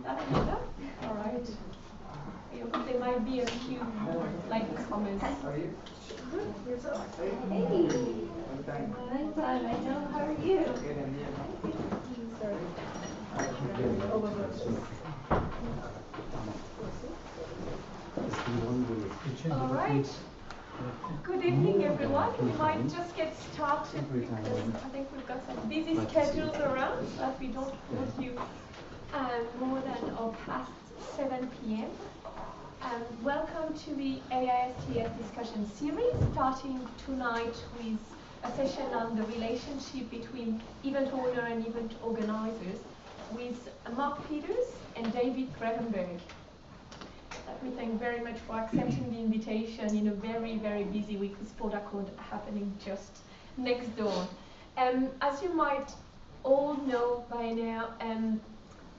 That better? All right. There might be a few like comments. Good. Yourself? Hey. Long time. I know. How are you? Good, and you? Sorry. All right. Good evening, everyone. We might just get started because I think we've got some busy schedules around so that we don't hold you more than or past 7 p.m. Welcome to the AISTS discussion series, starting tonight with a session on the relationship between event owner and event organizers with Mark Peters and David Gravenberg. Let me thank very much for accepting the invitation in a very, very busy week with Spodacode happening just next door. As you might all know by now,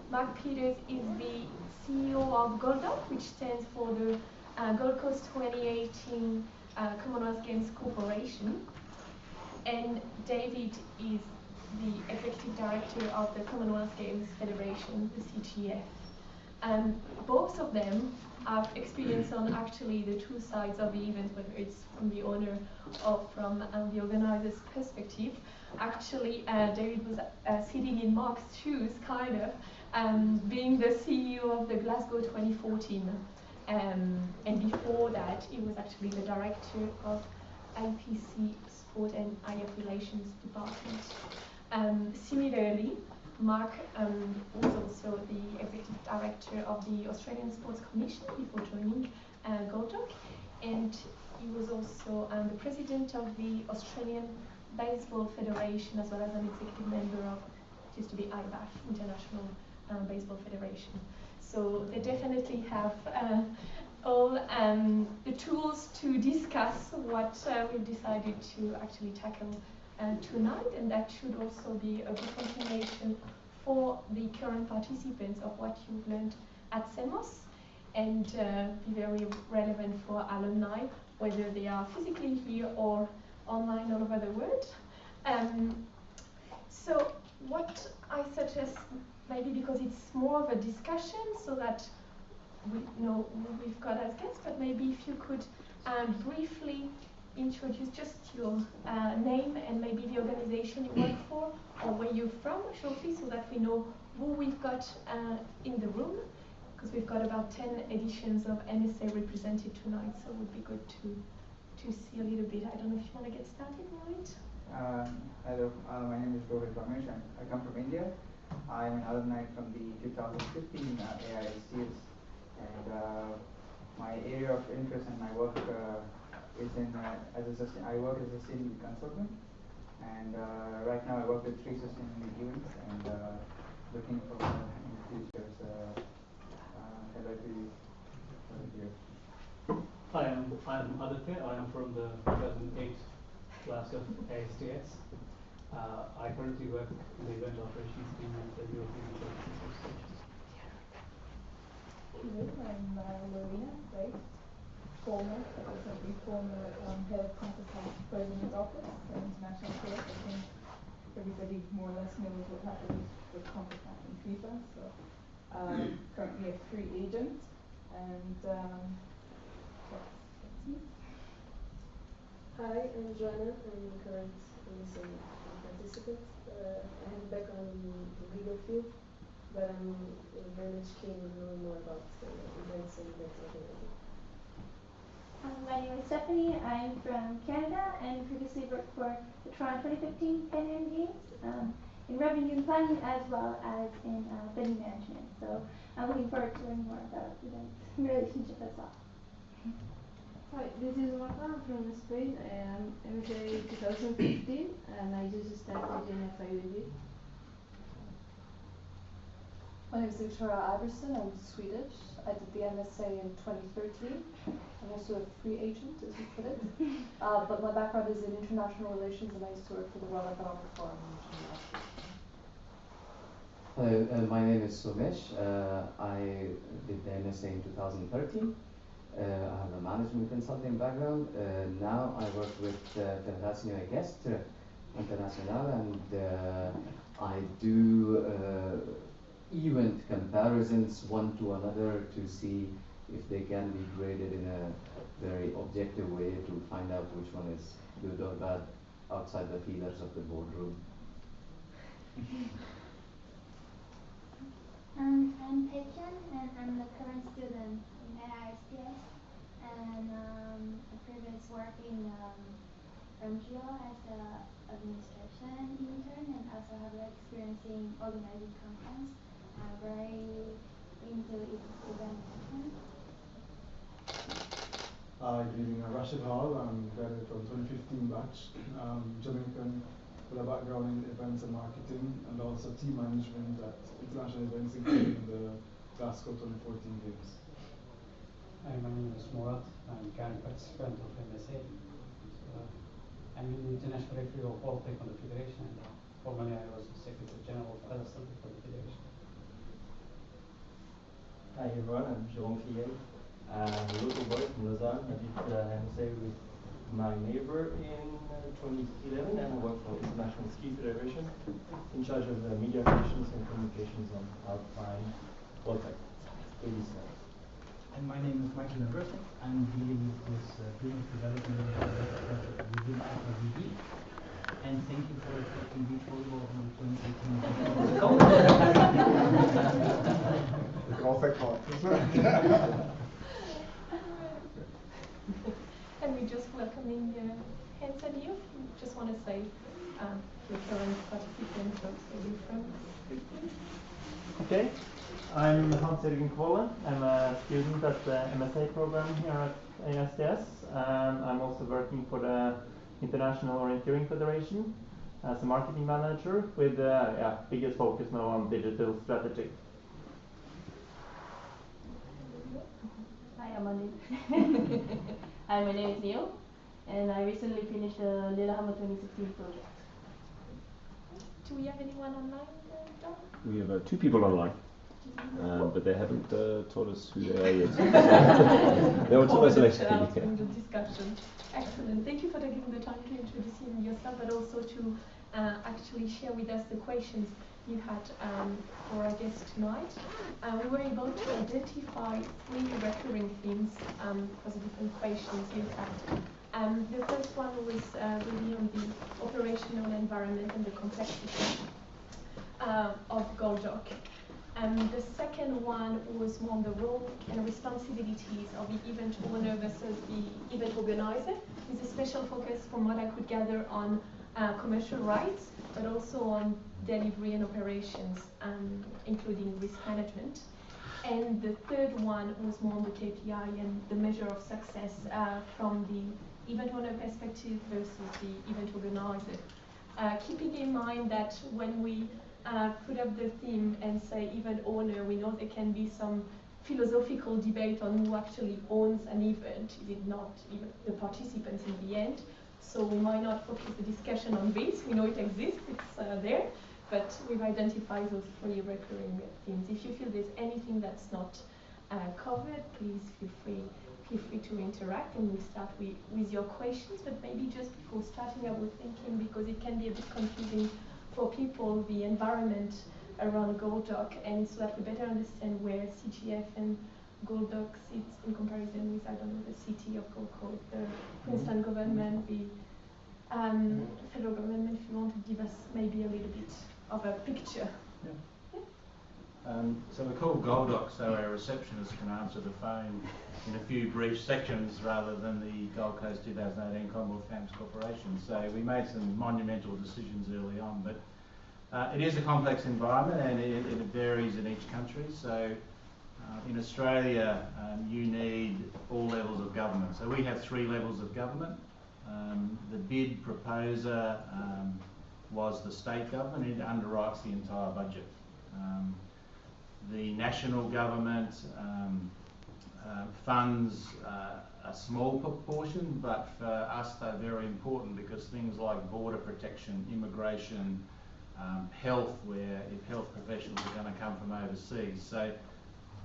Mark Peters is the CEO of Goldoc, which stands for the Gold Coast 2018 Commonwealth Games Corporation. And David is the Executive Director of the Commonwealth Games Federation, the CGF. Both of them have experience on actually the two sides of the event, whether it's from the owner or from the organizer's perspective. Actually, David was sitting in Mark's shoes, kind of, being the CEO of the Glasgow 2014. And before that, he was actually the director of IPC Sport and IF Relations Department. Similarly, Mark was also the Executive Director of the Australian Sports Commission before joining Goldoc, and he was also the President of the Australian Baseball Federation, as well as an executive member of what used to be IBAF, International Baseball Federation. So they definitely have all the tools to discuss what we've decided to actually tackle tonight, and that should also be a good continuation for the current participants of what you've learned at CEMOS, and be very relevant for alumni, whether they are physically here or online all over the world. So what I suggest, maybe because it's more of a discussion, so that we know who we've got as guests, but maybe if you could briefly introduce just your name and maybe the organization you work for or where you're from shortly, so that we know who we've got in the room, because we've got about 10 editions of MSA represented tonight, so it would be good to see a little bit. I don't know if you want to get started, right? Hello, my name is Rohit Ramesh. I come from India. I'm an alumni from the 2015 AISTS, and my area of interest and my work is in I work as a sustainability consultant, and right now I work with 3 sustainability events, and looking for in the future. So I'd like to here. Hi, I'm Aditya. I am from the 2008 class of AISTS. I currently work in the event operations team at the European Church Association. I'm Marina, right? Former head of Composite President's Office and International Affairs. I think everybody more or less knows what happens with Composite and FIFA. So currently have 3 agents, and that's me. Hi, I'm Joanna. I'm a current missing participant. I have a background in the legal field, but I'm very much keen on knowing more about events and events organizing. My name is Stephanie. I'm from Canada and previously worked for the Toronto 2015 Pan Am Games in revenue and planning, as well as in venue management. So I'm looking forward to learning more about events relationship as well. Hi, this is Marta. I'm from Spain. I'm MSA 2015, and I just started in FIUG. My name is Victoria Iverson. I'm Swedish. I did the MSA in 2013. I'm also a free agent, as you put it. But my background is in international relations, and I used to work for the World Economic Forum in Geneva. Hello, my name is Somesh. I did the MSA in 2013. I have a management consulting background. Now I work with Federación Equestre Internacional, and I do event comparisons one to another to see if they can be graded in a very objective way to find out which one is good or bad outside the feelers of the boardroom. I'm Pecan, and I'm the current student in AISTS, and I previously worked in NGO as an administration intern, and also have experience in organizing conference. Very into event management. Hi, good evening. I'm Rashid Hall. I'm graduate from 2015 batch. Jamaican with a background in events and marketing and also team management at international events including the Glasgow 2014 Games. Hi, my name is Murat. I'm a current participant of MSA. I'm an international referee of World Taekwondo Federation, and formerly I was the Secretary General of Kazakhstan for the Federation. Hi everyone, I'm Jérôme Figuel. I'm a local boy from Lausanne. I did MSA with my neighbor in 2011, and I work for International Ski Federation in charge of media relations and communications on Alpine Volta. And my name is Michael Navrosnik. I'm dealing with this business development project within IPVD. And thank you for accepting beach volleyball in the 2018 We can all thank Mark. And we're just welcoming hands and you. Just want to say your current participant, folks, where you're from. Okay, I'm Hans-Jürgen Kvolle. I'm a student at the MSA program here at AISTS. I'm also working for the International Orienteering Federation as a marketing manager with biggest focus now on digital strategy. Hi, I'm Anil. Hi, my name is Neil, and I recently finished the Lillehammer 2016 project. Do we have anyone online, Don? We have 2 people online, but they haven't told us who they are yet. They will tell us later. In the discussion. Excellent. Thank you for taking the time to introduce yourself, but also to actually share with us the questions you had for our guest tonight. We were able to identify 3 recurring themes for the different questions you had. The first one was really on the operational environment and the complexity of GoldDoc. The second one was more on the role and responsibilities of the event owner versus the event organizer, with a special focus, from what I could gather, on commercial rights, but also on delivery and operations, including risk management. And the third one was more on the KPI and the measure of success from the event owner perspective versus the event organizer. Keeping in mind that when we put up the theme and say event owner, we know there can be some philosophical debate on who actually owns an event. Is it not even the participants in the end? So we might not focus the discussion on this. We know it exists, it's there, but we've identified those 3 recurring themes. If you feel there's anything that's not covered, please feel free to interact, and we'll start with your questions. But maybe just before starting, I was thinking, because it can be a bit confusing for people, the environment around GoldDoc, and so that we better understand where CGF and GoldDoc sits in comparison with, I don't know, the city of Gold Coast, the Queensland government, the federal government, if you want to give us maybe a little bit of a picture. Yeah. So we're called GoldDoc, so our receptionist can answer the phone in a few brief sections rather than the Gold Coast 2018 Commonwealth Games Corporation. So we made some monumental decisions early on, but it is a complex environment, and it varies in each country. So in Australia, you need all levels of government. So we have 3 levels of government. The bid proposer was the state government. It underwrites the entire budget. The national government funds a small proportion, but for us they're very important, because things like border protection, immigration, health, where if health professionals are going to come from overseas. So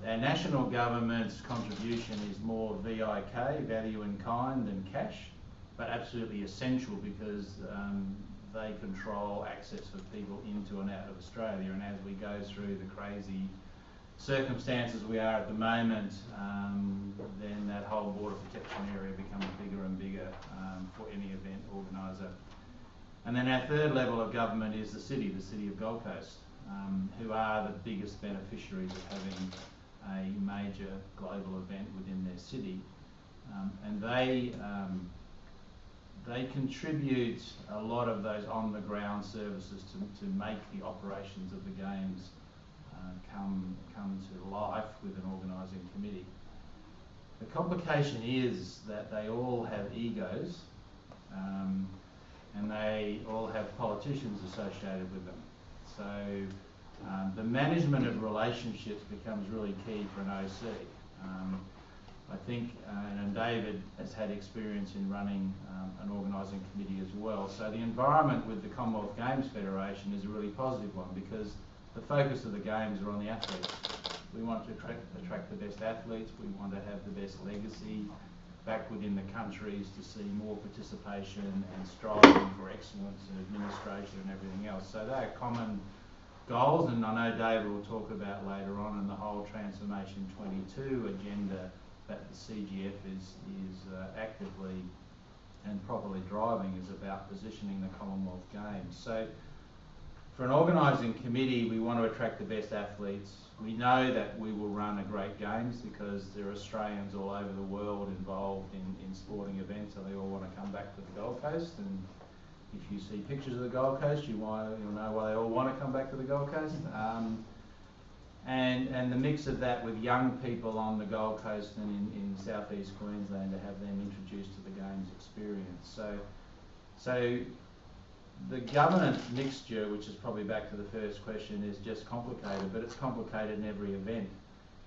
our national government's contribution is more VIK, value in kind, than cash, but absolutely essential, because they control access for people into and out of Australia, and as we go through the crazy circumstances we are at the moment, then that whole border protection area becomes bigger and bigger for any event organiser. And then our third level of government is the city of Gold Coast, who are the biggest beneficiaries of having a major global event within their city. And they contribute a lot of those on-the-ground services to make the operations of the games come to life with an organising committee. The complication is that they all have egos, and they all have politicians associated with them. So the management of relationships becomes really key for an OC. I think, and David has had experience in running an organising committee as well. So the environment with the Commonwealth Games Federation is a really positive one, because the focus of the games are on the athletes. We want to attract the best athletes. We want to have the best legacy back within the countries to see more participation and striving for excellence in administration and everything else. So they are common goals, and I know David will talk about later on in the whole Transformation 22 agenda that the CGF is actively and properly driving, is about positioning the Commonwealth Games. So for an organising committee, we want to attract the best athletes. We know that we will run a great games because there are Australians all over the world involved in sporting events, and they all want to come back to the Gold Coast. And if you see pictures of the Gold Coast, you'll know why they all want to come back to the Gold Coast. And the mix of that with young people on the Gold Coast and in southeast Queensland, to have them introduced to the games experience. So the governance mixture, which is probably back to the first question, is just complicated, but it's complicated in every event.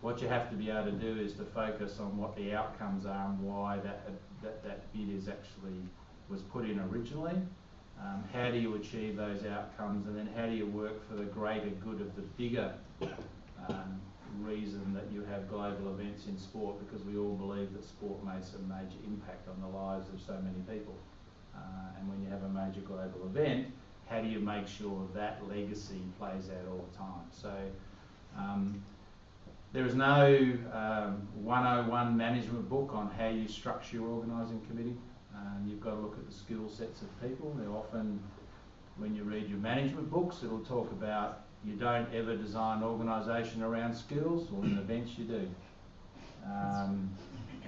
What you have to be able to do is to focus on what the outcomes are and why that bid is actually was put in originally. How do you achieve those outcomes, and then how do you work for the greater good of the bigger reason that you have global events in sport, because we all believe that sport makes a major impact on the lives of so many people. And when you have a major global event, how do you make sure that legacy plays out all the time? So there is no 101 management book on how you structure your organising committee. You've got to look at the skill sets of people. They're often, when you read your management books, it'll talk about you don't ever design organisation around skills, or in events you do.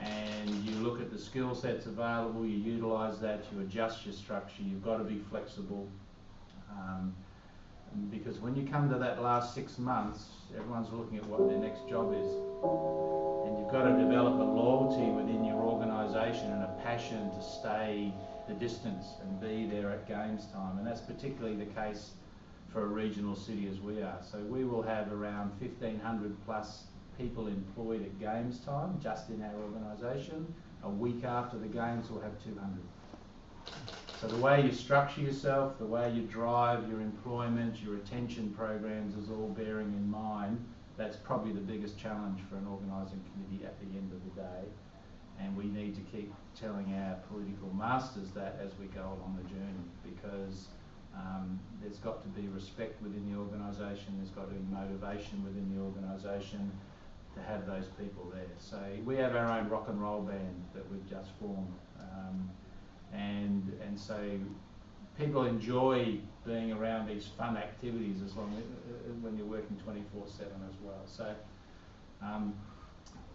And you look at the skill sets available, you utilise that, you adjust your structure. You've got to be flexible, because when you come to that last 6 months, everyone's looking at what their next job is, and you've got to develop a loyalty within your organisation and a passion to stay the distance and be there at games time. And that's particularly the case for a regional city as we are. So we will have around 1,500 plus people employed at games time just in our organisation. A week after the games we'll have 200. So the way you structure yourself, the way you drive your employment, your retention programs is all bearing in mind. That's probably the biggest challenge for an organising committee at the end of the day. And we need to keep telling our political masters that as we go along the journey, because there's got to be respect within the organisation, there's got to be motivation within the organisation to have those people there. So we have our own rock and roll band that we've just formed, and so people enjoy being around these fun activities as long as when you're working 24/7 as well.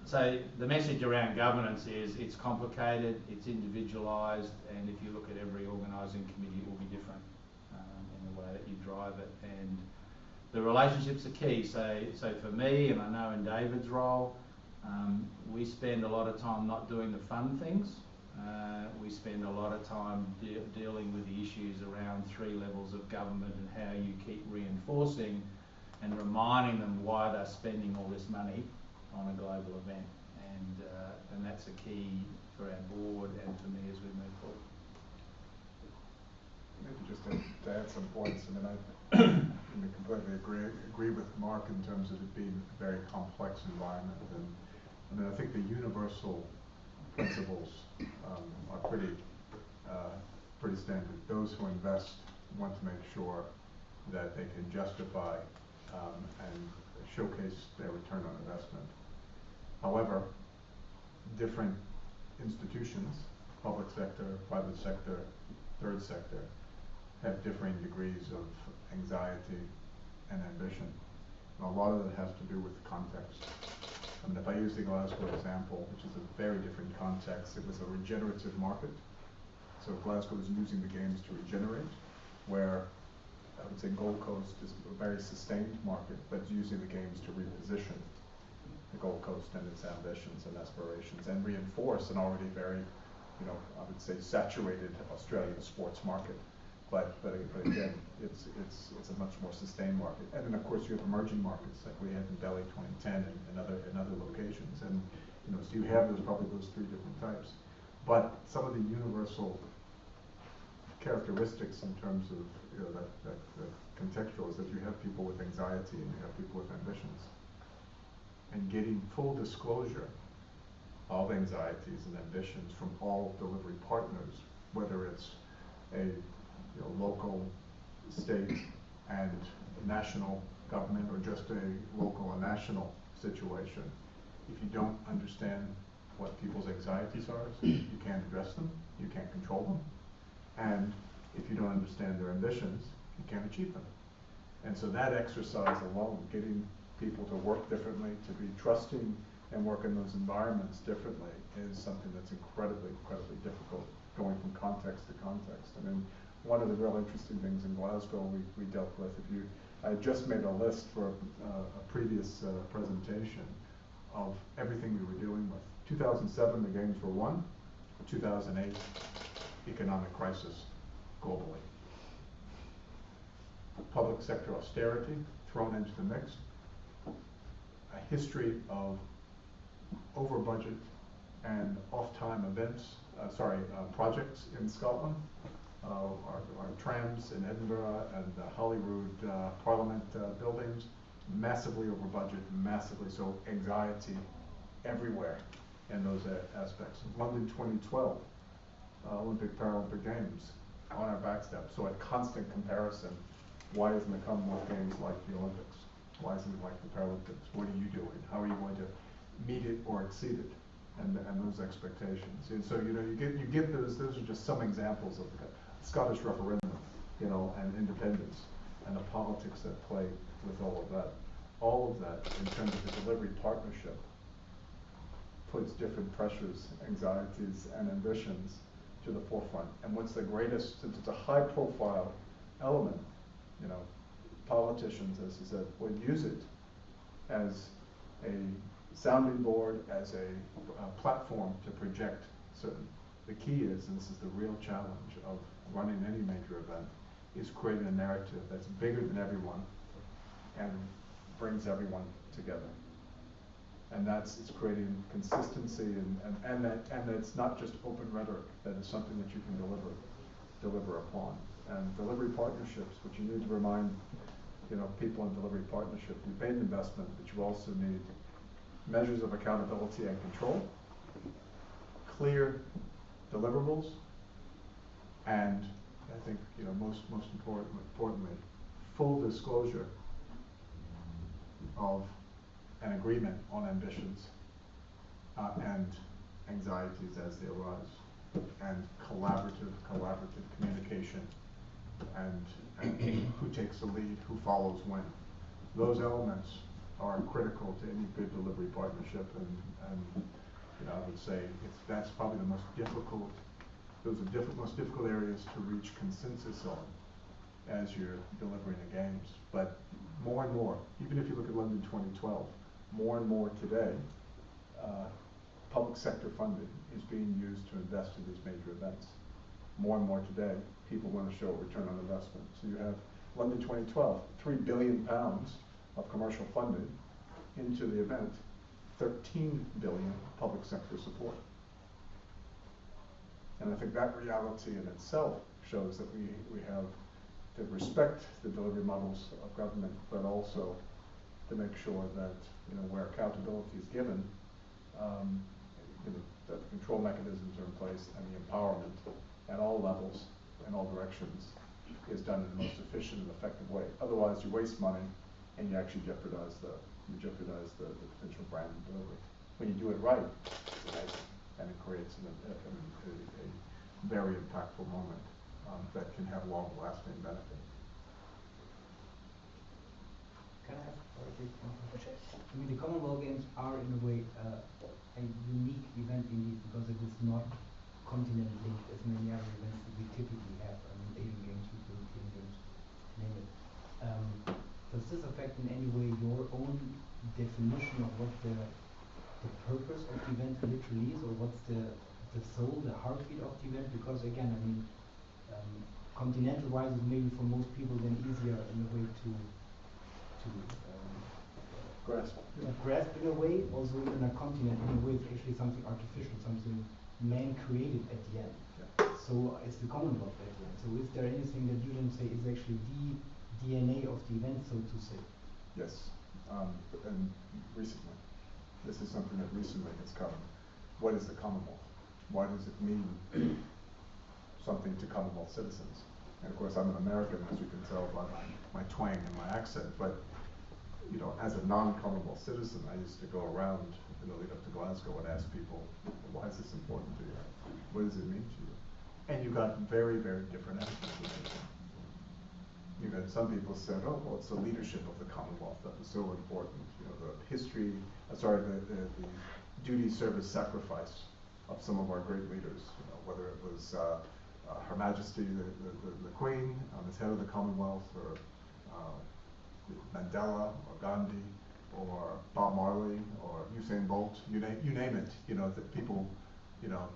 So the message around governance is it's complicated, it's individualised, and if you look at every organising committee, it will be different in the way that you drive it. And the relationships are key. So for me, and I know in David's role, we spend a lot of time not doing the fun things. We spend a lot of time dealing with the issues around 3 levels of government and how you keep reinforcing and reminding them why they're spending all this money on a global event. And that's a key for our board and for me as we move forward. Maybe just to add some points. I mean, I completely agree with Mark in terms of it being a very complex environment. And I mean, I think the universal principles are pretty standard. Those who invest want to make sure that they can justify and showcase their return on investment. However, different institutions, public sector, private sector, third sector, have differing degrees of anxiety and ambition. And a lot of it has to do with context. I mean, if I use the Glasgow example, which is a very different context, it was a regenerative market. So Glasgow is using the games to regenerate, where I would say Gold Coast is a very sustained market, but using the games to reposition the Gold Coast and its ambitions and aspirations, and reinforce an already very, you know, I would say saturated Australian sports market. But again, it's a much more sustained market. And then of course you have emerging markets like we had in Delhi 2010 and other locations. And you know, so you have probably those three different types. But some of the universal characteristics in terms of, you know, that contextual is that you have people with anxiety and you have people with ambitions. And getting full disclosure of anxieties and ambitions from all delivery partners, whether it's a local, state, and national government, or just a local and national situation, if you don't understand what people's anxieties are, so you can't address them, you can't control them, and if you don't understand their ambitions, you can't achieve them. And so that exercise alone, getting people to work differently, to be trusting and work in those environments differently, is something that's incredibly difficult, going from context to context. I mean, one of the real interesting things in Glasgow we dealt with, I just made a list for a previous presentation of everything we were dealing with. 2007, the games were won. 2008, economic crisis globally. Public sector austerity thrown into the mix. A history of over budget and off-time events, projects in Scotland. Our trams in Edinburgh and the Holyrood Parliament buildings, massively over budget, massively so, anxiety everywhere in those aspects. London 2012, Olympic Paralympic Games on our backstep. So a constant comparison. Why isn't the Commonwealth Games like the Olympics? Why isn't it like the Paralympics? What are you doing? How are you going to meet it or exceed it? And those expectations. And so, you know, you get those are just some examples of the Scottish referendum, you know, and independence, and the politics that play with all of that. All of that, in terms of the delivery partnership, puts different pressures, anxieties, and ambitions to the forefront. And what's the greatest, since it's a high-profile element, you know, politicians, as I said, would use it as a sounding board, as a platform to project certain. The key is, and this is the real challenge of running any major event, is creating a narrative that's bigger than everyone and brings everyone together. And it's creating consistency and it's not just open rhetoric, that is something that you can deliver upon. And delivery partnerships, which you need to remind, you know, people in delivery partnership, you've made an investment, but you also need measures of accountability and control, clear deliverables, and I think, you know, most importantly, full disclosure of an agreement on ambitions and anxieties as they arise, and collaborative communication, and who takes the lead, who follows when. Those elements are critical to any good delivery partnership, and you know, I would say that's probably the most difficult. Those are most difficult areas to reach consensus on as you're delivering the games. But more and more, even if you look at London 2012, more and more today, public sector funding is being used to invest in these major events. More and more today, people want to show a return on investment. So you have London 2012, £3 billion of commercial funding into the event, 13 billion public sector support. And I think that reality in itself shows that we have to respect the delivery models of government, but also to make sure that, you know, where accountability is given, you know, that the control mechanisms are in place and the empowerment at all levels, in all directions, is done in the most efficient and effective way. Otherwise, you waste money and you actually jeopardize the potential brand delivery. When you do it right, it's amazing, and it creates a very impactful moment that can have long-lasting benefit. Can I ask for a quick question? I mean, the Commonwealth Games are in a way a unique event indeed because it is not continent linked as many other events that we typically have. I mean, Asian Games, European Games, name it. Does this affect in any way your own definition of what the purpose of the event literally is, or what's the soul, the heartbeat of the event? Because again, I mean, continental wise is maybe for most people then easier in a way to grasp. Grasp in a way, also in a continent in a way it's actually something artificial, something man created at the end. Yeah. So it's the Commonwealth at the end. So is there anything that you then say is actually the DNA of the event, so to say? Yes, and recently. This is something that recently has come. What is the Commonwealth? Why does it mean something to Commonwealth citizens? And of course, I'm an American, as you can tell by my twang and my accent, but you know, as a non-Commonwealth citizen, I used to go around in the lead up to Glasgow and ask people, why is this important to you? What does it mean to you? And you got very, very different answers. You know, some people said, oh, well, it's the leadership of the Commonwealth that was so important. You know, the history, the duty, service, sacrifice of some of our great leaders. You know, whether it was Her Majesty, the Queen, as head of the Commonwealth, or Mandela, or Gandhi, or Bob Marley, or Usain Bolt, you name it. You know, that people, you know,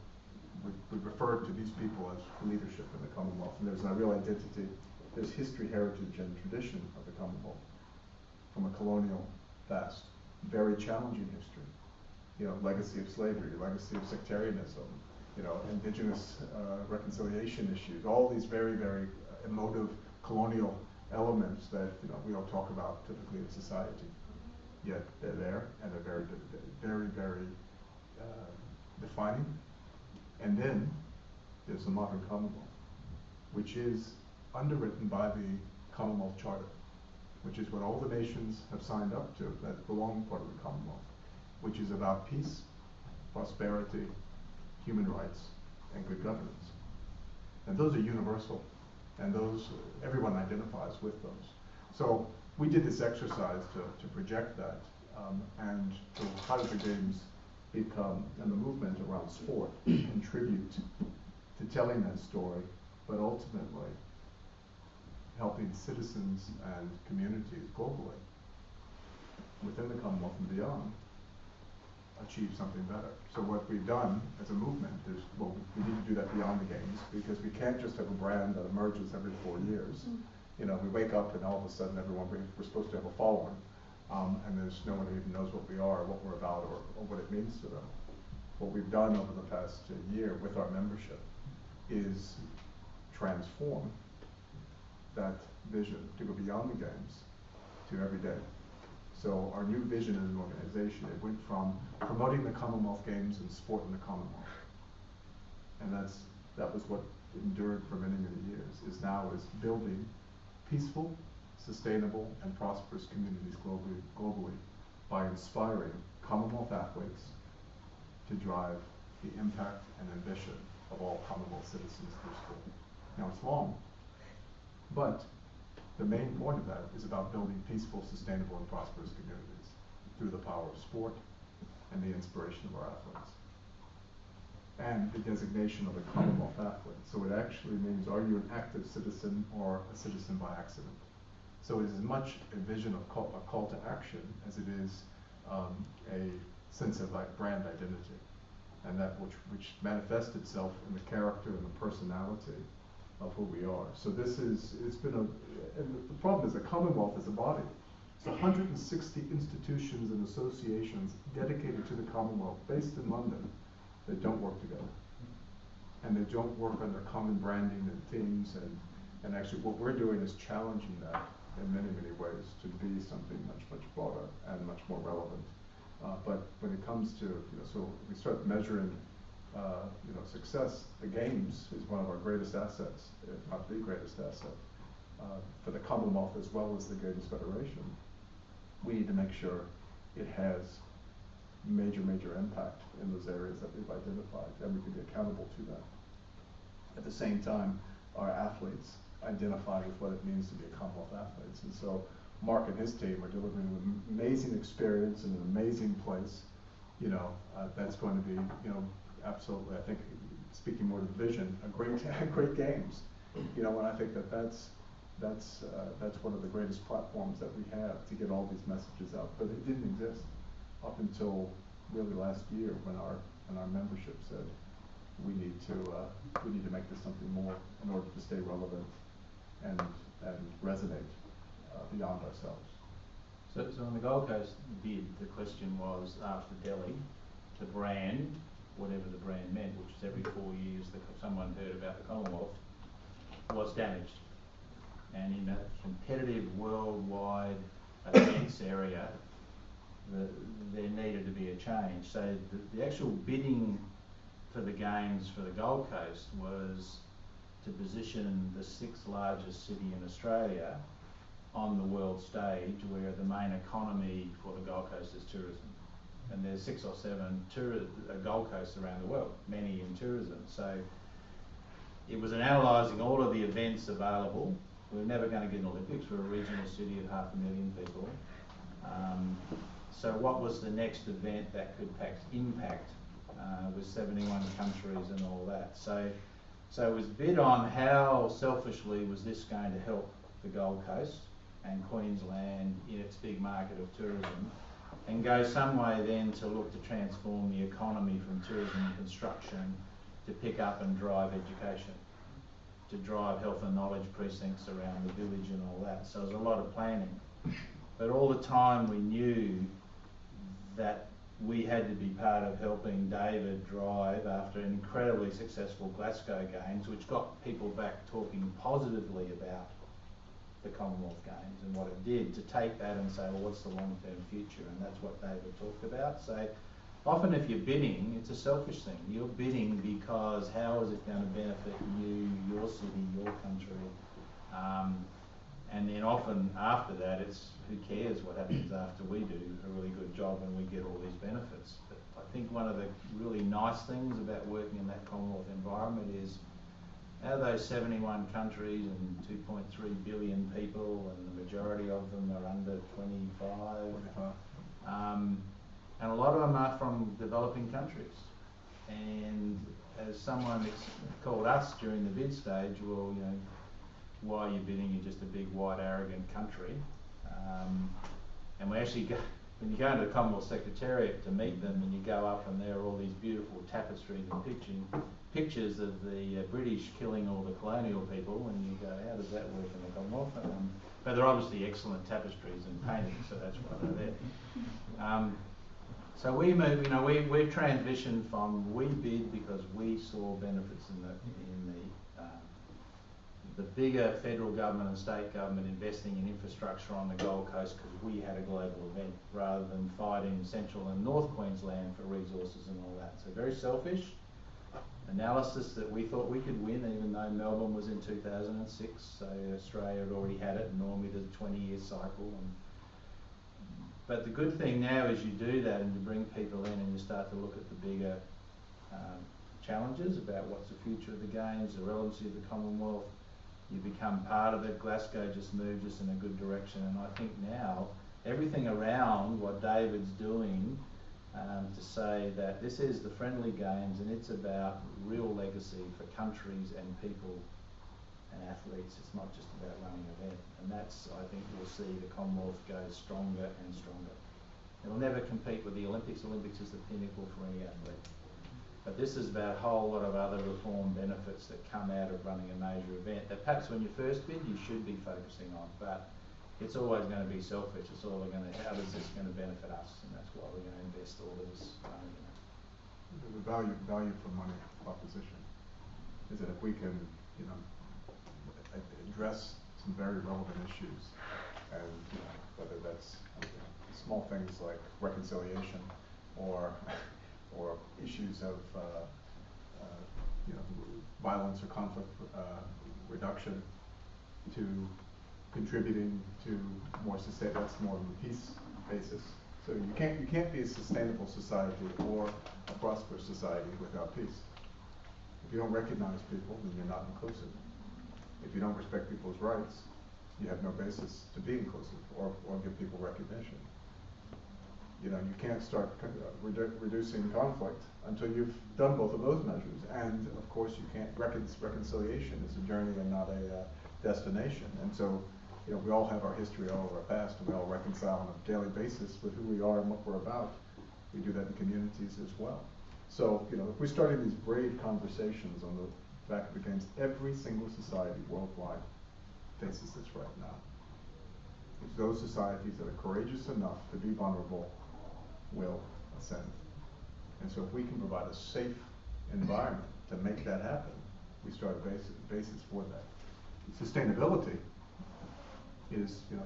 would refer to these people as leadership in the Commonwealth, and there's a real identity. There's history, heritage, and tradition of the Commonwealth from a colonial past. Very challenging history. You know, legacy of slavery, legacy of sectarianism, you know, indigenous reconciliation issues, all these very, very emotive colonial elements that, you know, we don't talk about typically in society. Yet they're there, and they're very, very, very defining. And then there's the modern Commonwealth, which is underwritten by the Commonwealth Charter, which is what all the nations have signed up to that belong part of the Commonwealth, which is about peace, prosperity, human rights, and good governance. And those are universal, and those, everyone identifies with those. So we did this exercise to project that, and so how did the Games become, and the movement around sport, contribute to telling that story, but ultimately helping citizens and communities globally, within the Commonwealth and beyond, achieve something better. So what we've done as a movement is, well, we need to do that beyond the Games, because we can't just have a brand that emerges every 4 years. You know, we wake up and all of a sudden we're supposed to have a following, and there's no one who even knows what we are, what we're about, or what it means to them. What we've done over the past year with our membership is transform that vision to go beyond the Games to every day. So our new vision as an organization, it went from promoting the Commonwealth Games and sport in the Commonwealth. And that was what endured for many, many years, is building peaceful, sustainable, and prosperous communities globally by inspiring Commonwealth athletes to drive the impact and ambition of all Commonwealth citizens through sport. Now it's long, but the main point of that is about building peaceful, sustainable, and prosperous communities through the power of sport and the inspiration of our athletes. And the designation of a Commonwealth athlete. So it actually means, are you an active citizen or a citizen by accident? So it is as much a vision of a call to action as it is a sense of brand identity, and that which manifests itself in the character and the personality of who we are. So and the problem is the Commonwealth is a body. It's 160 institutions and associations dedicated to the Commonwealth, based in London, that don't work together. And they don't work under common branding and themes, and actually what we're doing is challenging that in many, many ways to be something much, much broader and much more relevant. But when it comes to, so we start measuring success, the games is one of our greatest assets, if not the greatest asset, for the Commonwealth as well as the Games Federation. We need to make sure it has major impact in those areas that we've identified, and we can be accountable to that. At the same time, our athletes identify with what it means to be a Commonwealth athletes, and so Mark and his team are delivering an amazing experience in an amazing place. That's going to be, absolutely, I think, speaking more to the vision, a great games. When I think that's one of the greatest platforms that we have to get all these messages out. But it didn't exist up until really last year when our membership said we need to make this something more in order to stay relevant and resonate beyond ourselves. So on the Gold Coast bid, the question was, after Delhi, the brand, whatever the brand meant, which is every 4 years someone heard about the Commonwealth, was damaged. And in a competitive worldwide events area, there needed to be a change. So the actual bidding for the Games for the Gold Coast was to position the 6th largest city in Australia on the world stage, where the main economy for the Gold Coast is tourism. And there's 6 or 7 Gold Coasts around the world, many in tourism. So it was analysing all of the events available. We're never going to get an Olympics. We're a regional city of 500,000 people. So what was the next event that could impact with 71 countries and all that? So it was bid on how selfishly was this going to help the Gold Coast and Queensland in its big market of tourism, and go some way then to look to transform the economy from tourism and construction to pick up and drive education, to drive health and knowledge precincts around the village and all that. So there was a lot of planning. But all the time we knew that we had to be part of helping David drive, after an incredibly successful Glasgow Games, which got people back talking positively about the Commonwealth Games and what it did, to take that and say, well, what's the long-term future? And that's what David talked about. So often if you're bidding, it's a selfish thing. You're bidding because how is it going to benefit you, your city, your country? And then often after that, it's who cares what happens after we do a really good job and we get all these benefits. But I think one of the really nice things about working in that Commonwealth environment is out of those 71 countries and 2.3 billion people, and the majority of them are under 25, and a lot of them are from developing countries. And as someone called us during the bid stage, well, why are you bidding? You're just a big, white, arrogant country. And we actually go, when you go into the Commonwealth Secretariat to meet them, and you go up and there are all these beautiful tapestries and pictures of the British killing all the colonial people, and you go, how does that work in the Commonwealth? But they're obviously excellent tapestries and paintings, so that's why they're there. So we move, we've transitioned from we bid because we saw benefits in the bigger federal government and state government investing in infrastructure on the Gold Coast because we had a global event, rather than fighting Central and North Queensland for resources and all that. So very selfish analysis that we thought we could win, even though Melbourne was in 2006, so Australia had already had it, and normally there's a 20-year cycle. But the good thing now is you do that and you bring people in and you start to look at the bigger challenges about what's the future of the Games, the relevancy of the Commonwealth. You become part of it. Glasgow just moved us in a good direction, and I think now everything around what David's doing to say that this is the friendly Games and it's about real legacy for countries and people and athletes. It's not just about running an event, and that's, I think we'll see the Commonwealth go stronger and stronger. It'll never compete with the Olympics. Olympics is the pinnacle for any athlete. But this is about a whole lot of other reform benefits that come out of running a major event that perhaps when you first bid you should be focusing on, but it's always going to be selfish. It's all going to, how is this going to benefit us? And that's why we're going to invest all this money in it. The value for money proposition is that if we can, address some very relevant issues, and whether that's small things like reconciliation or issues of you know, violence or conflict reduction to contributing to more sustainable, that's more of a peace basis. So you can't be a sustainable society or a prosperous society without peace. If you don't recognize people, then you're not inclusive. If you don't respect people's rights, you have no basis to be inclusive or give people recognition. You know, you can't start reducing conflict until you've done both of those measures. And of course, you can't, reconciliation is a journey and not a destination. And so, you know, we all have our history, all of our past, and we all reconcile on a daily basis with who we are and what we're about. We do that in communities as well. So, you know, if we're starting these brave conversations on the back of the games, every single society worldwide faces this right now. It's those societies that are courageous enough to be vulnerable will ascend. And so if we can provide a safe environment to make that happen, we start a basis for that. Sustainability is, you know,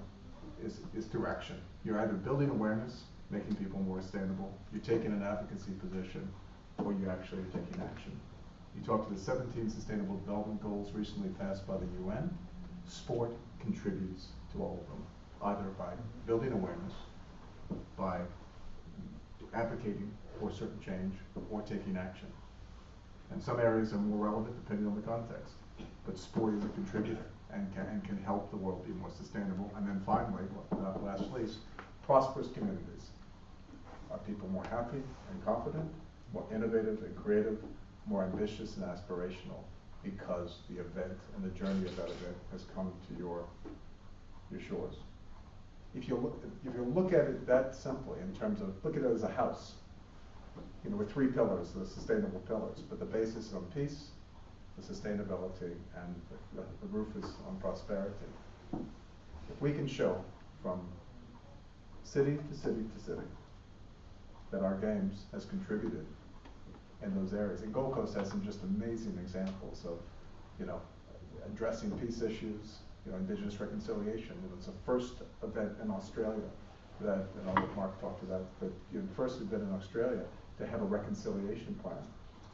is through action. You're either building awareness, making people more sustainable, you're taking an advocacy position, or you actually are taking action. You talk to the 17 Sustainable Development Goals recently passed by the UN. Sport contributes to all of them, either by building awareness, by advocating for certain change, or taking action. And some areas are more relevant depending on the context. But sport is a contributor and can help the world be more sustainable. And then finally, not last least, prosperous communities. Are people more happy and confident, more innovative and creative, more ambitious and aspirational because the event and the journey of that event has come to your shores? If you look at it that simply, in terms of, look at it as a house, you know, with 3 pillars, the sustainable pillars, but the basis is on peace, the sustainability, and the roof is on prosperity. If we can show from city to city to city that our games has contributed in those areas, and Gold Coast has some just amazing examples of, you know, addressing peace issues, you know, Indigenous reconciliation. It was the first event in Australia that, and I'll let Mark talk to that, but you know, the first event in Australia to have a reconciliation plan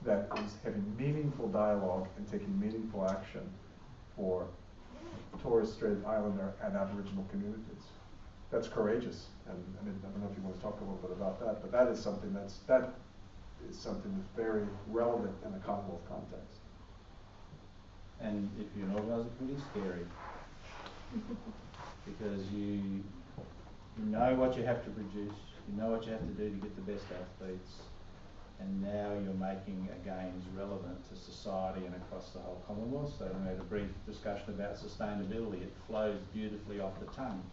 that is having meaningful dialogue and taking meaningful action for Torres Strait Islander and Aboriginal communities. That's courageous, and I don't know if you want to talk a little bit about that, but that is something that's very relevant in a Commonwealth context. And if you're an organiser, it can be scary because you know what you have to produce, you know what you have to do to get the best athletes, and now you're making games relevant to society and across the whole Commonwealth. So we had a brief discussion about sustainability. It flows beautifully off the tongue.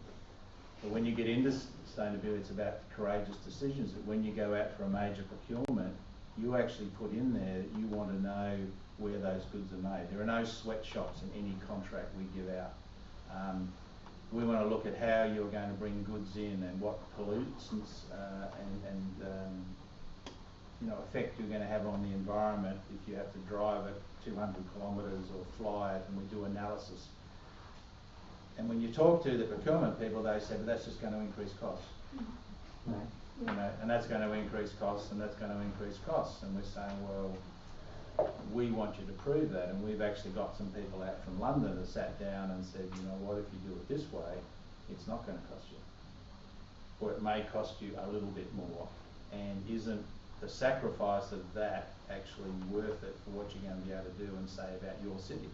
But when you get into sustainability, it's about courageous decisions. That when you go out for a major procurement, you actually put in there that you want to know where those goods are made. There are no sweatshops in any contract we give out. We want to look at how you're going to bring goods in and what pollutants and you know, effect you're going to have on the environment if you have to drive it 200 kilometres or fly it, and we do analysis. And when you talk to the procurement people, they say, but that's just going to increase costs. Right. You know, and that's going to increase costs, and that's going to increase costs. And we're saying, well, we want you to prove that. And we've actually got some people out from London that sat down and said, you know what, if you do it this way, it's not going to cost you. Or it may cost you a little bit more. And isn't the sacrifice of that actually worth it for what you're going to be able to do and say about your city?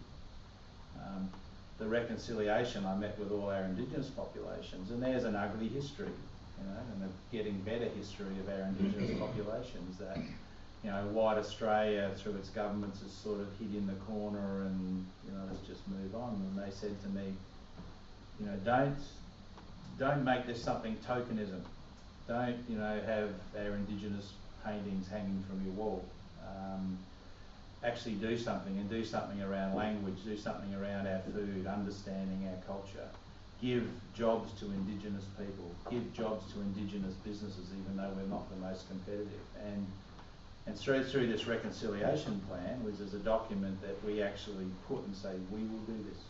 The reconciliation, I met with all our Indigenous populations, and there's an ugly history, you know, and a getting better history of our Indigenous populations that, you know, white Australia through its governments has sort of hid in the corner and, you know, let's just move on. And they said to me, you know, don't make this something tokenism. Don't, you know, have our Indigenous paintings hanging from your wall. Actually do something, and do something around language, do something around our food, understanding our culture. Give jobs to Indigenous people, give jobs to Indigenous businesses, even though we're not the most competitive. And through this reconciliation plan, which is a document that we actually put and say, we will do this.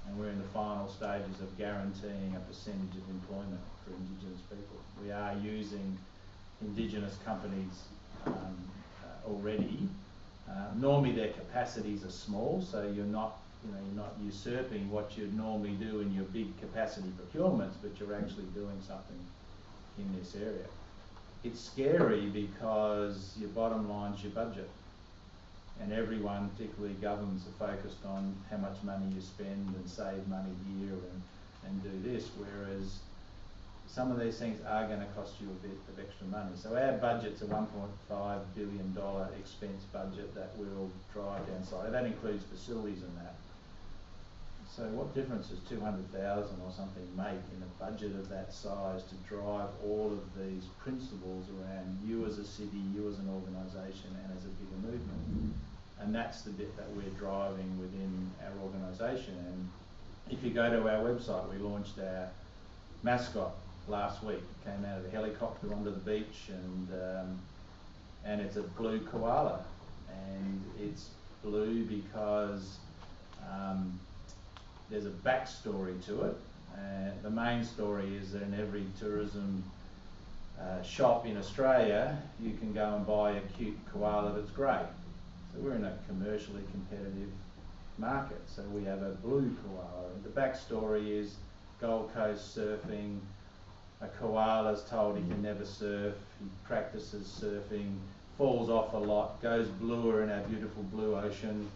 And we're in the final stages of guaranteeing a percentage of employment for Indigenous people. We are using Indigenous companies already Normally their capacities are small, so you're not usurping what you'd normally do in your big capacity procurements, but you're actually doing something in this area. It's scary because your bottom line's your budget, and everyone, particularly governments, are focused on how much money you spend and save money here and do this, whereas some of these things are going to cost you a bit of extra money. So our budget's a $1.5 billion expense budget that will drive downside. That includes facilities and that. So what difference does 200,000 or something make in a budget of that size to drive all of these principles around you as a city, you as an organisation, and as a bigger movement? And that's the bit that we're driving within our organisation. And if you go to our website, we launched our mascot last week. It came out of a helicopter onto the beach, and it's a blue koala, and it's blue because there's a backstory to it. The main story is that in every tourism shop in Australia, you can go and buy a cute koala that's grey. So we're in a commercially competitive market. So we have a blue koala. The backstory is Gold Coast surfing. A koala's told he can never surf. He practices surfing, falls off a lot, goes bluer in our beautiful blue ocean.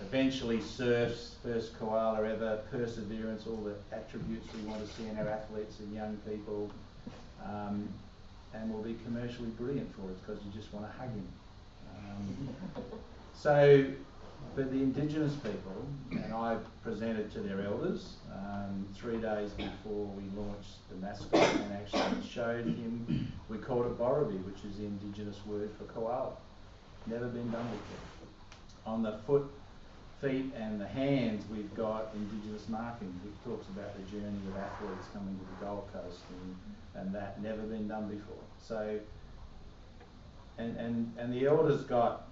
Eventually surfs, first koala ever, perseverance, all the attributes we want to see in our athletes and young people, and will be commercially brilliant for us because you just want to hug him. So, but the Indigenous people, and I presented to their elders 3 days before we launched the mascot, and actually showed him, we called it Borrowby, which is the Indigenous word for koala. Never been done before. On the foot, feet and the hands, we've got Indigenous markings, which talks about the journey of athletes coming to the Gold Coast, and that never been done before. So, and the elders got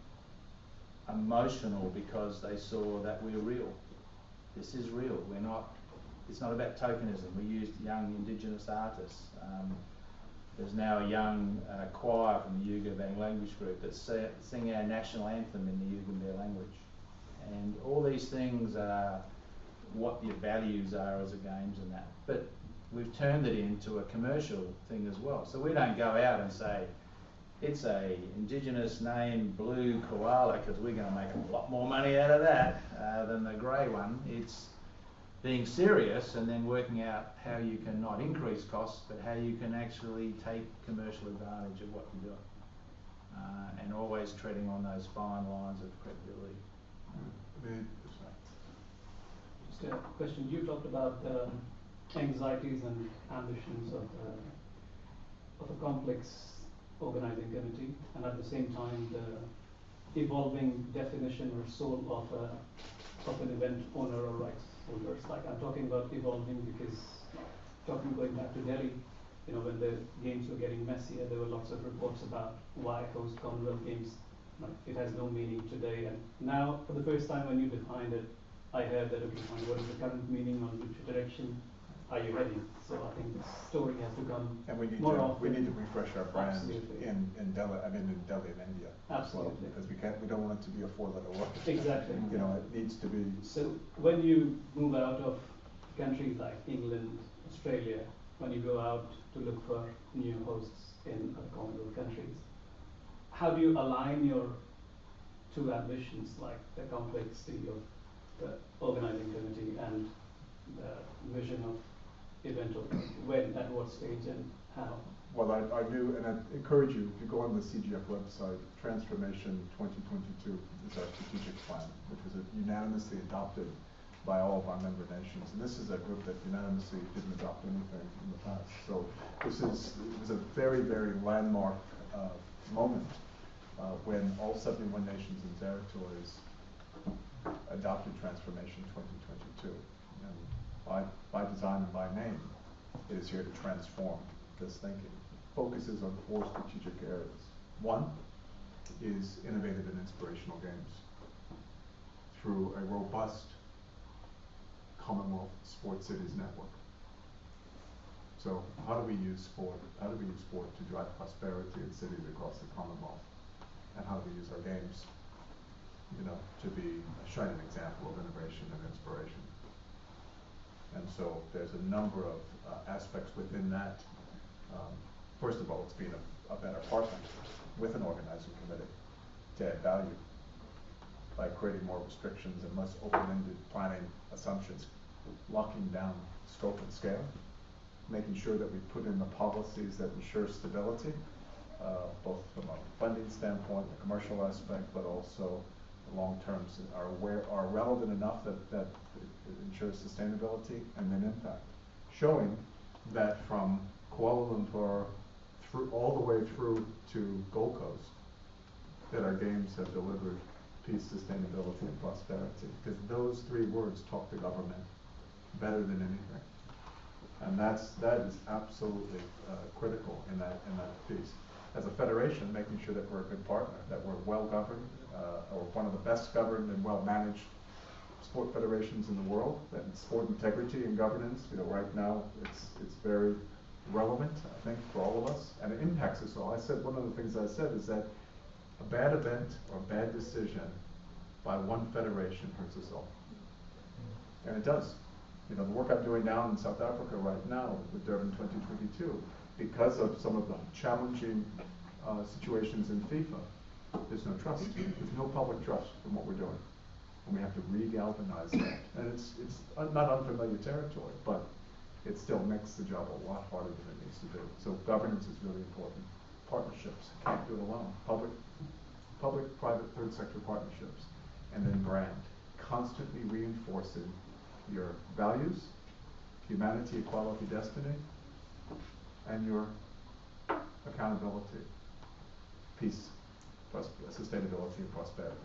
emotional because they saw that we're real. This is real. It's not about tokenism. We used young Indigenous artists. There's now a young choir from the Yugambeh language group that sing our national anthem in the Yugambeh language. And all these things are what your values are as a games and that. But we've turned it into a commercial thing as well. So we don't go out and say, it's a Indigenous name blue koala because we're going to make a lot more money out of that than the grey one. It's being serious and then working out how you can not increase costs, but how you can actually take commercial advantage of what you're doing. And always treading on those fine lines of credibility. Just a question. You talked about anxieties and ambitions of a complex organizing committee, and at the same time the evolving definition or soul of an event owner or rights holders. Like I'm talking about evolving because going back to Delhi, when the games were getting messier, there were lots of reports about why host Commonwealth Games. It has no meaning today, and now for the first time when you defined it, I heard that okay, fine, what is the current meaning, on which direction are you heading? So I think the story has to come more often. We need to refresh our brand Absolutely. in Delhi. I mean, in Delhi, in India. Absolutely. Because we don't want it to be a four-letter word. Exactly. It needs to be. So when you move out of countries like England, Australia, when you go out to look for new hosts in other Commonwealth countries, how do you align your two ambitions, like the complexity of the organizing committee and the vision of event of when, at what stage, and how? Well, I do, and I encourage you, if you go on the CGF website, Transformation 2022 is our strategic plan, which was unanimously adopted by all of our member nations. And this is a group that unanimously didn't adopt anything in the past. So it was a very, very landmark moment when all 71 nations and territories adopted Transformation 2022. And by design and by name, it is here to transform this thinking. Focuses on 4 strategic areas. One is innovative and inspirational games through a robust Commonwealth Sports Cities network. So how do we use sport? How do we use sport to drive prosperity in cities across the Commonwealth? And how do we use our games you know, to be a shining example of innovation and inspiration. And so there's a number of aspects within that. First of all, it's being a better partner with an organizing committee to add value by creating more restrictions and less open-ended planning assumptions, locking down scope and scale, making sure that we put in the policies that ensure stability, both from a funding standpoint, the commercial aspect, but also the long terms are relevant enough that it ensures sustainability and then impact. Showing that from Kuala Lumpur all the way through to Gold Coast, that our games have delivered peace, sustainability, and prosperity. Because those three words talk to government better than anything. And that is absolutely critical in that piece. As a federation, making sure that we're a good partner, that we're well governed, or one of the best governed and well managed sport federations in the world. That sport integrity and governance, you know, right now it's very relevant, I think, for all of us, and it impacts us all. I said one of the things I said is that a bad event or a bad decision by one federation hurts us all, and it does. You know, the work I'm doing down in South Africa right now with Durban 2022, because of some of the challenging situations in FIFA, there's no trust. There's no public trust in what we're doing, and we have to re-galvanize that. And it's not unfamiliar territory, but it still makes the job a lot harder than it needs to do. So governance is really important. Partnerships, can't do it alone. Public, private, third sector partnerships, and then brand. Constantly reinforcing your values, humanity, equality, destiny, and your accountability, peace, sustainability, and prosperity.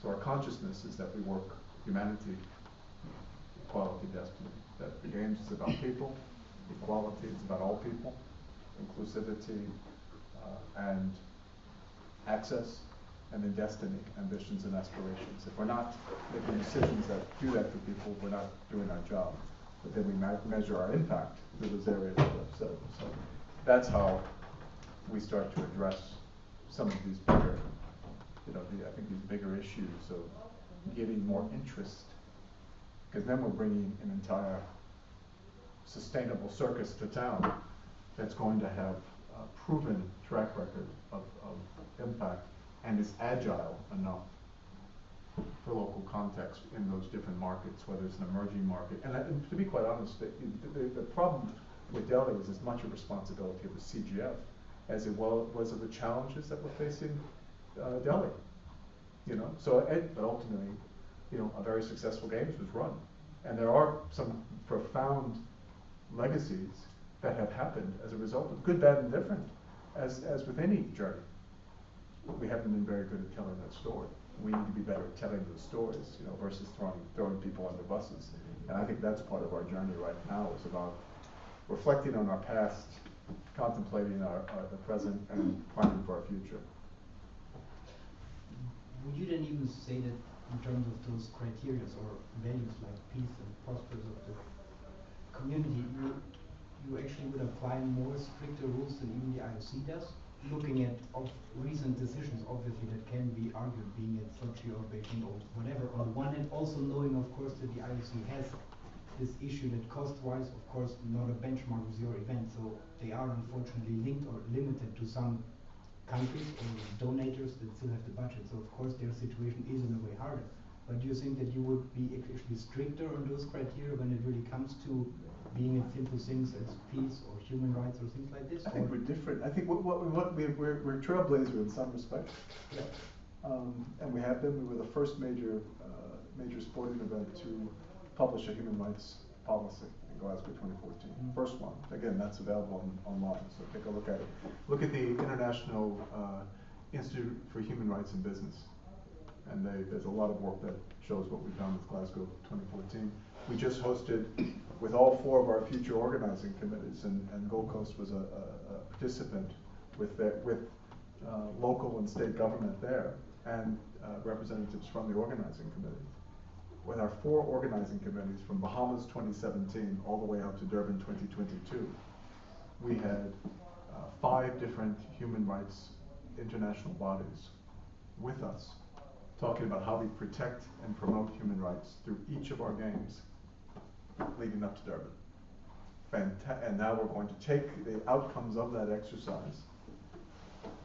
So our consciousness is that we work humanity, equality, destiny. That the games is about people, equality, it's about all people, inclusivity, and access, and then destiny, ambitions, and aspirations. If we're not making decisions that do that for people, we're not doing our job. But then we measure our impact through those areas that I've said. So that's how we start to address some of these bigger, you know, I think these bigger issues of getting more interest. Because then we're bringing an entire sustainable circus to town that's going to have a proven track record of impact and is agile enough for local context in those different markets, whether it's an emerging market. And to be quite honest, the problem with Delhi is as much a responsibility of the CGF as it was of the challenges that were facing Delhi. You know, so but ultimately, you know, a very successful games was run, and there are some profound legacies that have happened as a result of good, bad, and different, as with any journey. We haven't been very good at telling that story. We need to be better at telling those stories, you know, versus throwing people under buses. And I think that's part of our journey right now, is about reflecting on our past, contemplating the present, and planning for our future. Would you then even say that in terms of those criteria or values like peace and prosperity of the community, you actually would apply more stricter rules than even the IOC does? Looking at recent decisions, obviously, that can be argued, being at Sochi or Beijing or whatever, on the one hand, also knowing, of course, that the IOC has this issue that cost-wise, of course, not a benchmark with your event, so they are unfortunately linked or limited to some countries or donators that still have the budget. So, of course, their situation is in a way harder. But do you think that you would be actually stricter on those criteria when it really comes to being at simple things as peace or human rights or things like this? I think we're different. I think we're trailblazer in some respects. Yeah. And we have been. We were the first major sporting event to publish a human rights policy in Glasgow 2014. First one. Again, that's available online, so take a look at it. Look at the International Institute for Human Rights in Business. And there's a lot of work that shows what we've done with Glasgow 2014. We just hosted with all 4 of our future organizing committees, and Gold Coast was a participant with local and state government there, and representatives from the organizing committee. With our 4 organizing committees from Bahamas 2017 all the way out to Durban 2022, we had 5 different human rights international bodies with us talking about how we protect and promote human rights through each of our games leading up to Durban. And now we're going to take the outcomes of that exercise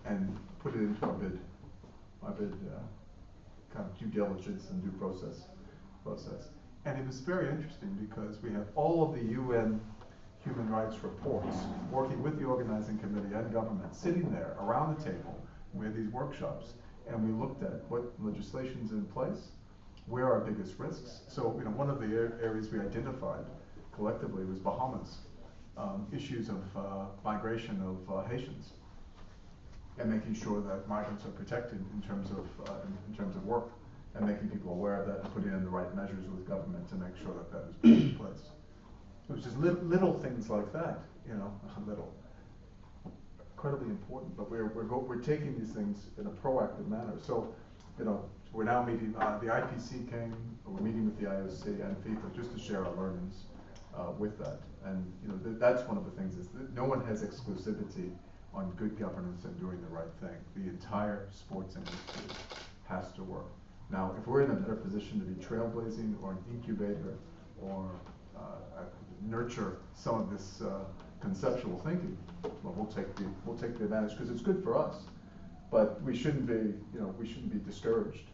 and put it into our bid kind of due diligence and due process. And it was very interesting because we have all of the UN human rights reports working with the organizing committee and government sitting there around the table. We had these workshops and we looked at what legislation's in place, where are our biggest risks. So one of the areas we identified collectively was Bahamas, issues of migration of Haitians, and making sure that migrants are protected in terms of work, and making people aware of that and putting in the right measures with government to make sure that that is put in place. It was just little things like that, little, incredibly important. But we're taking these things in a proactive manner. So, we're now meeting. The IPC came. We're meeting with the IOC and FIFA just to share our learnings with that. And that's one of the things is that no one has exclusivity on good governance and doing the right thing. The entire sports industry has to work. Now, if we're in a better position to be trailblazing or an incubator or nurture some of this conceptual thinking, well, we'll take the advantage because it's good for us. But we shouldn't be discouraged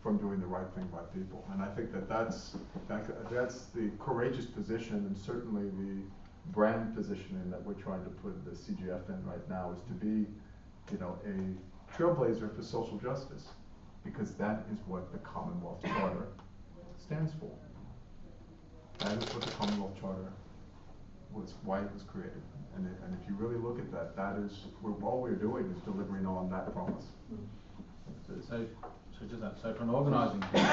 from doing the right thing by people. And I think that's the courageous position, and certainly the brand positioning that we're trying to put the CGF in right now is to be, a trailblazer for social justice, because that is what the Commonwealth Charter stands for. That is what the Commonwealth Charter was, why it was created. And if you really look at that, all we're doing is delivering on that promise. So for an organising committee,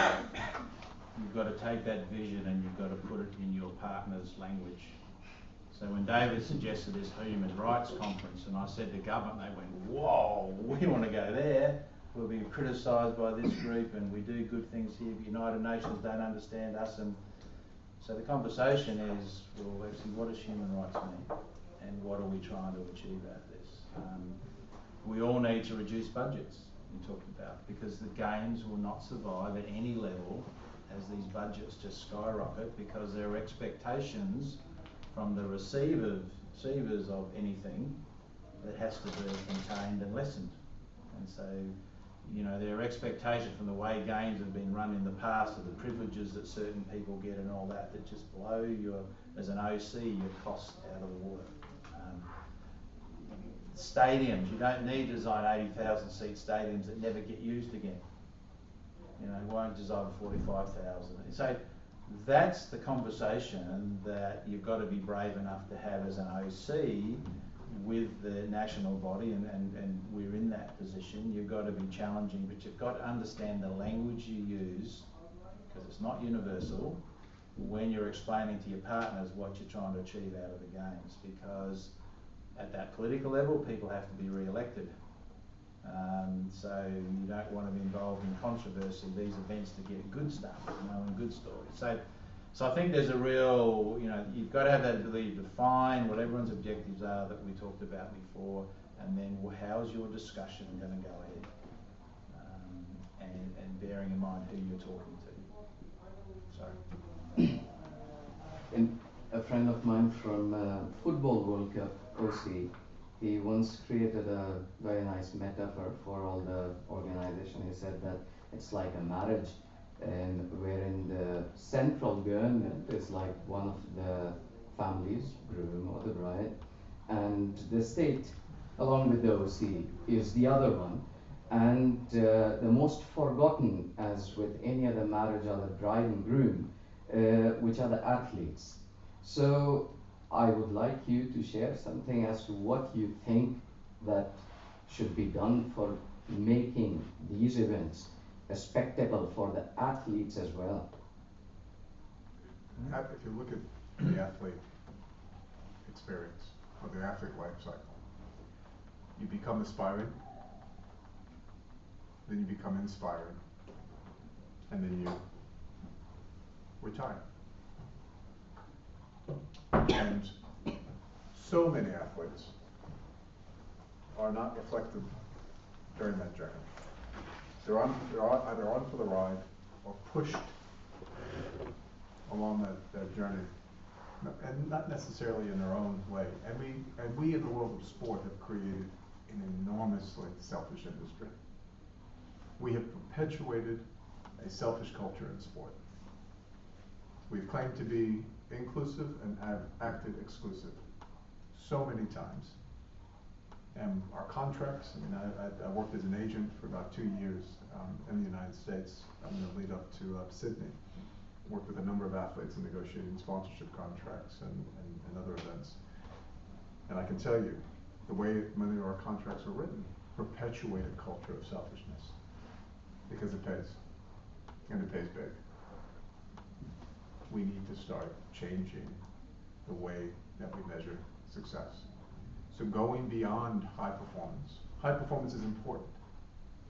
you've got to take that vision and you've got to put it in your partner's language. So when David suggested this human rights conference, and I said to government, they went, whoa, we want to go there. We'll be criticised by this group and we do good things here, but United Nations don't understand us. And so the conversation is, well, actually, what does human rights mean? And what are we trying to achieve out of this? We all need to reduce budgets, we talked about, because the games will not survive at any level as these budgets just skyrocket, because there are expectations from the receivers of anything that has to be contained and lessened. And so, there are expectations from the way games have been run in the past, of the privileges that certain people get and all that just blow as an OC, your cost out of the water. Stadiums, you don't need to design 80,000 seat stadiums that never get used again. You won't design 45,000. So that's the conversation that you've got to be brave enough to have as an OC with the national body, and we're in that position. You've got to be challenging, but you've got to understand the language you use, because it's not universal, when you're explaining to your partners what you're trying to achieve out of the games, because at that political level, people have to be re-elected. So you don't want to be involved in controversy, these events, to get good stuff, and good stories. So I think there's a real, you've got to have that ability to define what everyone's objectives are that we talked about before, and then how's your discussion going to go ahead, and bearing in mind who you're talking to. Sorry. And a friend of mine from Football World Cup, OC, he once created a very nice metaphor for all the organization. He said that it's like a marriage, and wherein the central government is like one of the families, groom or the bride, and the state, along with the OC, is the other one. And the most forgotten, as with any other marriage, are the bride and groom, which are the athletes. So I would like you to share something as to what you think that should be done for making these events a spectacle for the athletes as well. If you look at the athlete experience or the athlete life cycle, you become aspiring, then you become inspiring, and then you retire. And so many athletes are not reflected during that journey. They're either on for the ride or pushed along that journey, and not necessarily in their own way. And we in the world of sport have created an enormously selfish industry. We have perpetuated a selfish culture in sport. We've claimed to be inclusive and have acted exclusive so many times. And our contracts, I mean, I worked as an agent for about 2 years in the United States in the lead up to Sydney. Worked with a number of athletes in negotiating sponsorship contracts and other events. And I can tell you, the way many of our contracts are written perpetuate a culture of selfishness because it pays, and it pays big. We need to start changing the way that we measure success. So going beyond high performance is important.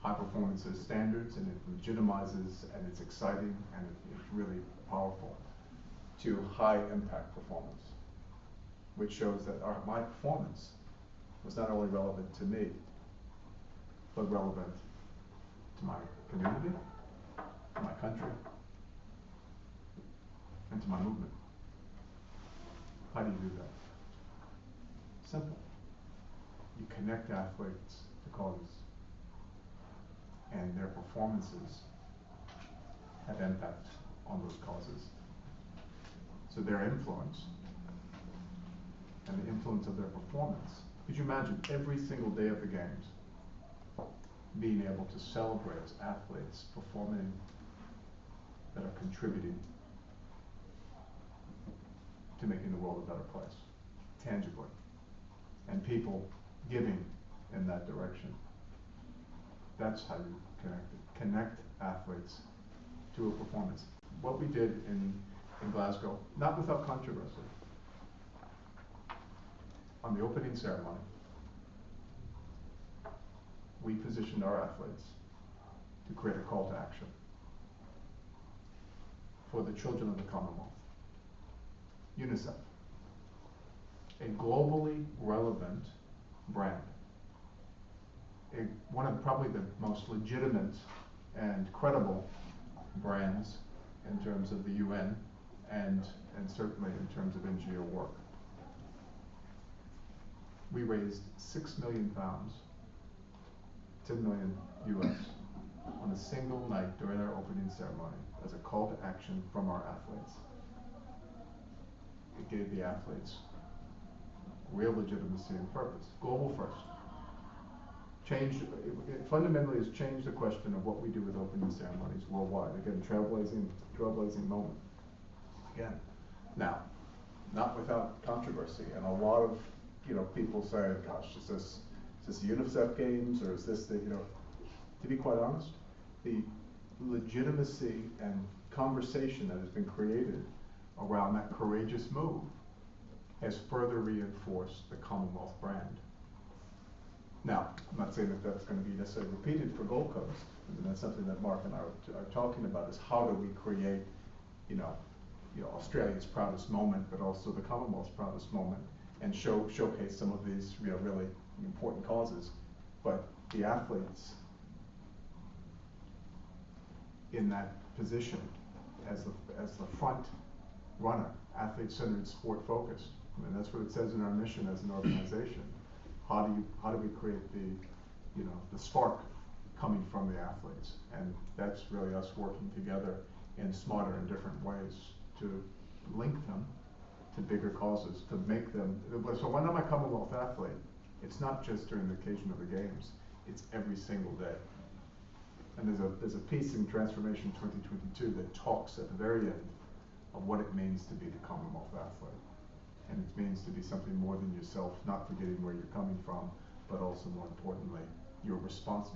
High performance has standards and it legitimizes and it's exciting and it's really powerful, to high impact performance, which shows that my performance was not only relevant to me, but relevant to my community, to my country, and to my movement. How do you do that? Simple. You connect athletes to causes, and their performances have impact on those causes. So their influence and the influence of their performance. Could you imagine every single day of the games being able to celebrate athletes performing that are contributing to making the world a better place, tangibly, and people giving in that direction? That's how you connect athletes to a performance. What we did in Glasgow, not without controversy, on the opening ceremony, we positioned our athletes to create a call to action for the children of the Commonwealth. UNICEF, a globally relevant brand, one of probably the most legitimate and credible brands in terms of the UN and certainly in terms of NGO work. We raised £6 million, 10 million US, on a single night during our opening ceremony as a call to action from our athletes. It gave the athletes real legitimacy and purpose. Global first. It fundamentally has changed the question of what we do with opening ceremonies worldwide. Again, trailblazing moment. Again, now, not without controversy, and a lot of people say, "Gosh, is this the UNICEF games, or is this the?" To be quite honest, the legitimacy and conversation that has been created around that courageous move has further reinforced the Commonwealth brand. Now, I'm not saying that that's going to be necessarily repeated for Gold Coast. I mean, that's something that Mark and I are talking about, is how do we create, Australia's proudest moment, but also the Commonwealth's proudest moment, and showcase some of these really important causes. But the athletes in that position as the front runner, athlete-centered, sport-focused. I mean, that's what it says in our mission as an organization. How do we create the spark coming from the athletes? And that's really us working together in smarter and different ways to link them to bigger causes, to make them. So when I'm a Commonwealth athlete, it's not just during the occasion of the games, it's every single day. And there's a piece in Transformation 2022 that talks at the very end of what it means to be the Commonwealth athlete. And it means to be something more than yourself, not forgetting where you're coming from, but also more importantly, your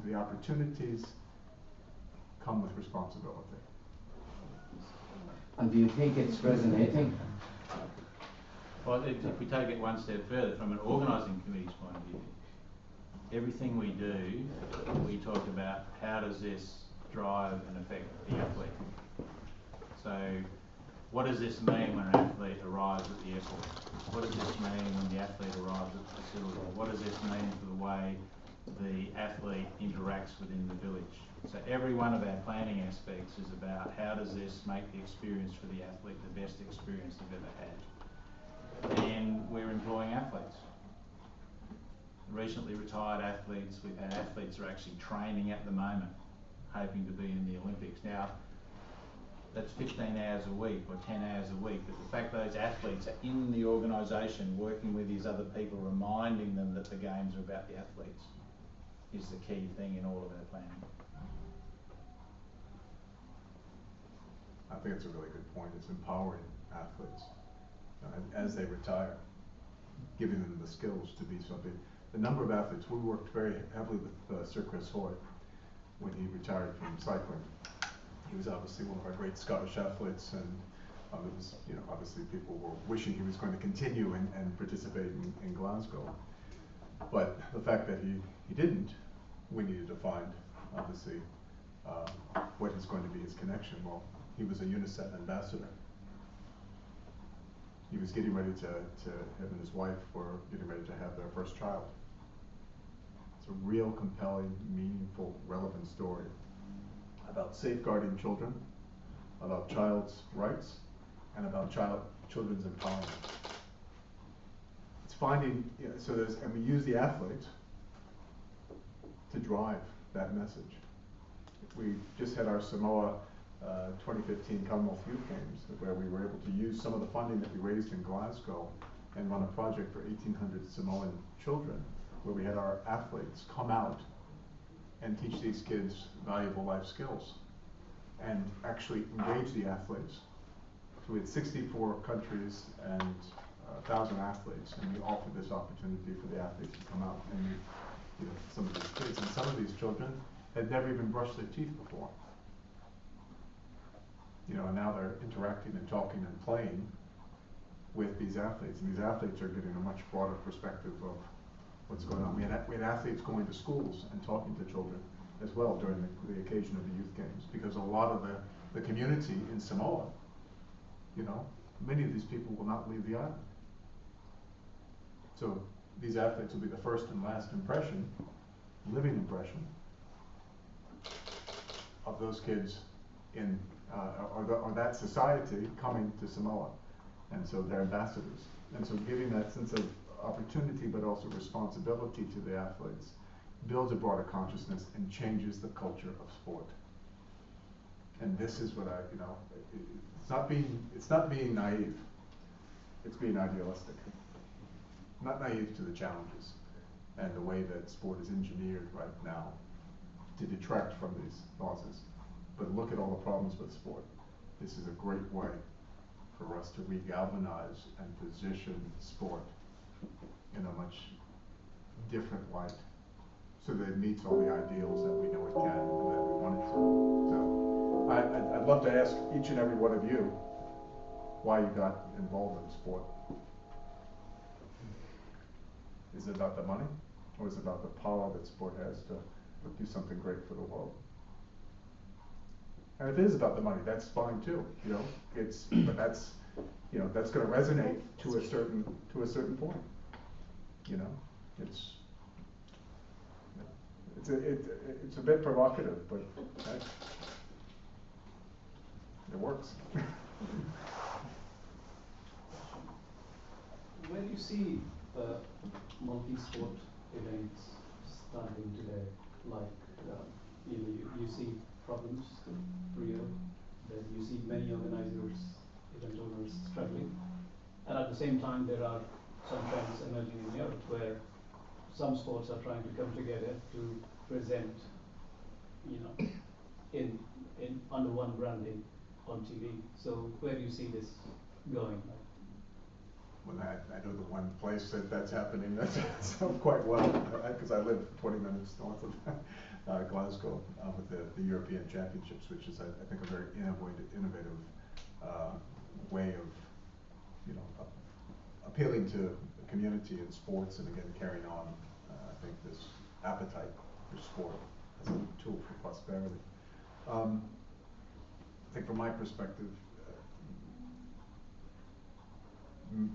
the opportunities come with responsibility. And do you think it's resonating? Well, if we take it one step further, from an organising committee's point of view, everything we do, we talk about how does this drive and affect the athlete. So, what does this mean when an athlete arrives at the airport? What does this mean when the athlete arrives at the facility? What does this mean for the way the athlete interacts within the village? So every one of our planning aspects is about how does this make the experience for the athlete the best experience they've ever had. And we're employing athletes. Recently retired athletes, we've had athletes who are actually training at the moment, hoping to be in the Olympics. Now, that's 15 hours a week or 10 hours a week, but the fact those athletes are in the organisation working with these other people, reminding them that the games are about the athletes, is the key thing in all of our planning. I think it's a really good point. It's empowering athletes as they retire, giving them the skills to be something. The number of athletes, we worked very heavily with Sir Chris Hoy when he retired from cycling. He was obviously one of our great Scottish athletes, and it was, you know, obviously people were wishing he was going to continue and participate in Glasgow. But the fact that he didn't, we needed to find, obviously, what is going to be his connection. Well, he was a UNICEF ambassador. He was getting ready to him and his wife were getting ready to have their first child. It's a real compelling, meaningful, relevant story about safeguarding children, about child's rights, and about children's empowerment. It's finding, you know, so there's, and we use the athletes to drive that message. We just had our Samoa 2015 Commonwealth Youth Games, where we were able to use some of the funding that we raised in Glasgow and run a project for 1,800 Samoan children, where we had our athletes come out and teach these kids valuable life skills and actually engage the athletes. So we had 64 countries and 1,000 athletes, and we offered this opportunity for the athletes to come out and meet, you know, some of these kids. And some of these children had never even brushed their teeth before. You know, and now they're interacting and talking and playing with these athletes, and these athletes are getting a much broader perspective of what's going on. We had athletes going to schools and talking to children as well during the occasion of the youth games, because a lot of the community in Samoa, you know, many of these people will not leave the island. So these athletes will be the first and last impression, living impression, of those kids in or that society coming to Samoa, and so they're ambassadors. And so giving that sense of opportunity but also responsibility to the athletes builds a broader consciousness and changes the culture of sport. And this is what I, you know, it's not being naive, it's being idealistic. Not naive to the challenges and the way that sport is engineered right now to detract from these causes. But look at all the problems with sport. This is a great way for us to re-galvanize and position sport in a much different light, so that it meets all the ideals that we know it can and that we want it to. So I'd love to ask each and every one of you why you got involved in sport. Is it about the money, or is it about the power that sport has to do something great for the world? And if it is about the money, that's fine too. You know, but that's, you know, that's going to resonate to a certain point. You know, it's a bit provocative, but it works. Where do you see the multi-sport events starting today? Like, you see problems real, then you see many organizers, event owners struggling, and at the same time there are some trends emerging in Europe where some sports are trying to come together to present, you know, in under one branding on TV. So where do you see this going? Well, I know the one place that's happening that's quite well, because I live 20 minutes north of Glasgow with the European Championships, which is, I think, a very innovative way of, you know, appealing to the community in sports, and again carrying on, I think, this appetite for sport as a tool for prosperity. I think from my perspective,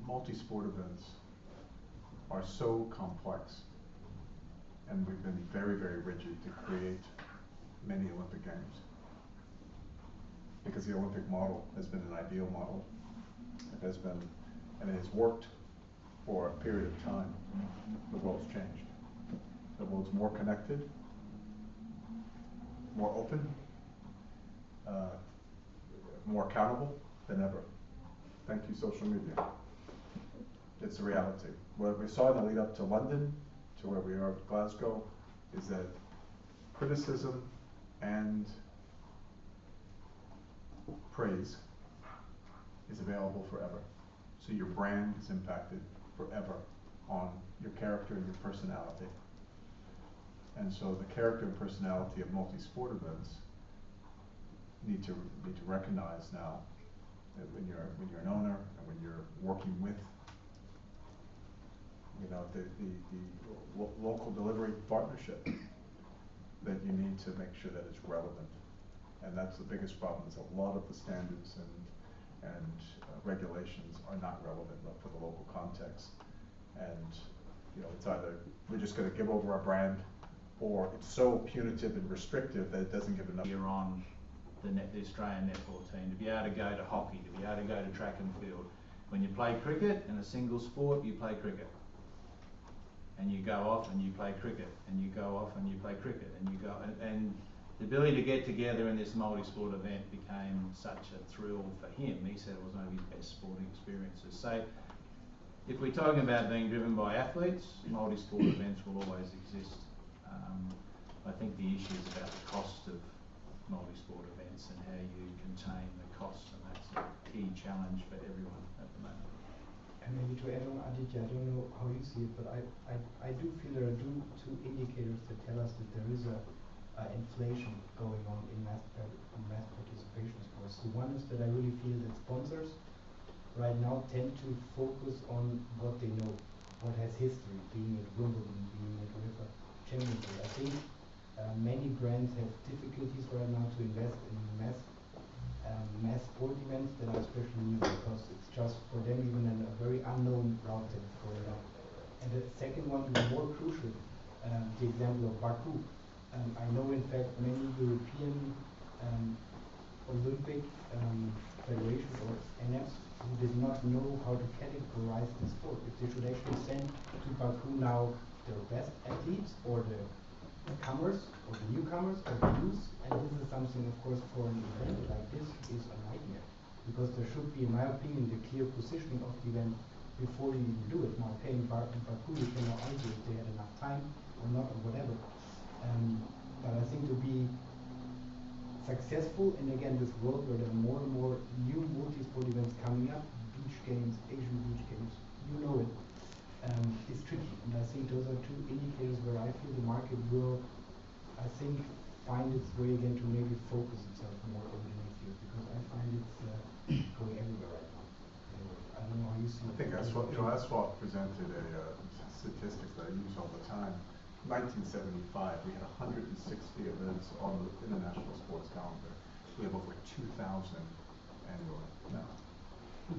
multi-sport events are so complex, and we've been very, very rigid to create, many Olympic Games. Because the Olympic model has been an ideal model. It has been, and it has worked for a period of time. The world's changed. The world's more connected, more open, more accountable than ever. Thank you, social media. It's a reality. What we saw in the lead up to London, to where we are with Glasgow, is that criticism and praise is available forever. So your brand is impacted forever on your character and your personality. And so the character and personality of multi-sport events need to recognize now that when you're an owner and when you're working with, you know, the local delivery partnership, that you need to make sure that it's relevant. And that's the biggest problem, is a lot of the standards and regulations are not relevant enough for the local context. And you know, it's either we're just going to give over our brand, or it's so punitive and restrictive that it doesn't give enough. You're on the Australian netball team, to be able to go to hockey, to be able to go to track and field. When you play cricket in a single sport, you play cricket. And you go off and you play cricket, and you go off and you play cricket, and you go, and the ability to get together in this multi-sport event became such a thrill for him. He said it was one of his best sporting experiences. So if we're talking about being driven by athletes, multi-sport events will always exist. I think the issue is about the cost of multi-sport events and how you contain the costs, and that's a key challenge for everyone at the moment. And maybe to add on, Aditya, I don't know how you see it, but I do feel there are two indicators that tell us that there is a inflation going on in mass participation sports. So one is that I really feel that sponsors right now tend to focus on what they know, what has history, being at Wimbledon, being at whatever championship. I think many brands have difficulties right now to invest in mass sport events that are especially new, because it's just for them even a very unknown route that is going on. And the second one, even more crucial, the example of Baku. I know in fact many European Olympic federations or NFs who did not know how to categorize the sport. If they should actually send to Baku now their best athletes, or the comers, or the newcomers, or the youth, and this is something, of course, for an event like this is a nightmare, because there should be, in my opinion, the clear positioning of the event before you even do it. Now, paying Baku, you cannot argue if they had enough time or not, or whatever. But I think to be successful, and again, this world where there are more and more new multi-sport events coming up, beach games, Asian beach games, you know it, is tricky. And I think those are two indicators where I feel the market will, I think, find its way again to maybe focus itself more over the next years, because I find it's going everywhere right now. I don't know how you see it. I think Asphalt presented a statistic that I use all the time. 1975, we had 160 events on the international sports calendar. We have over 2,000 annually now.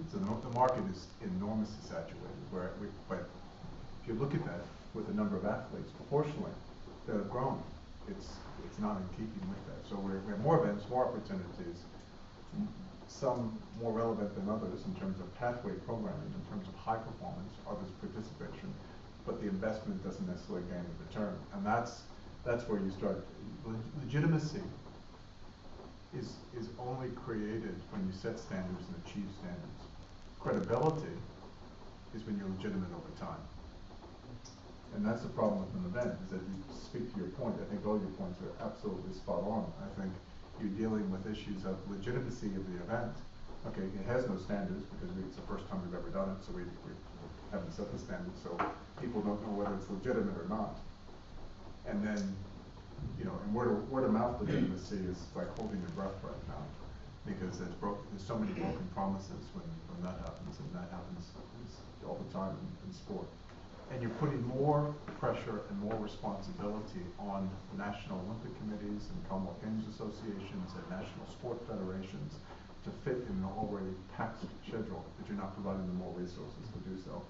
So the market is enormously saturated. But if you look at that with the number of athletes proportionally that have grown, it's not in keeping with that. So we have more events, more opportunities, some more relevant than others in terms of pathway programming, in terms of high performance, others participation, but the investment doesn't necessarily gain a return. And that's where you start. Legitimacy is only created when you set standards and achieve standards. Credibility is when you're legitimate over time. And that's the problem with an event, is that you speak to your point. I think all your points are absolutely spot on. I think you're dealing with issues of legitimacy of the event. Okay, it has no standards because it's the first time we've ever done it, so we haven't set the standards, so people don't know whether it's legitimate or not. And then, you know, and word of mouth legitimacy is like holding your breath right now, because there's so many broken promises when that happens, and that happens all the time in sport. And you're putting more pressure and more responsibility on national Olympic committees and Commonwealth Games associations and national sport federations to fit in an already packed schedule, but you're not providing them more resources to do so.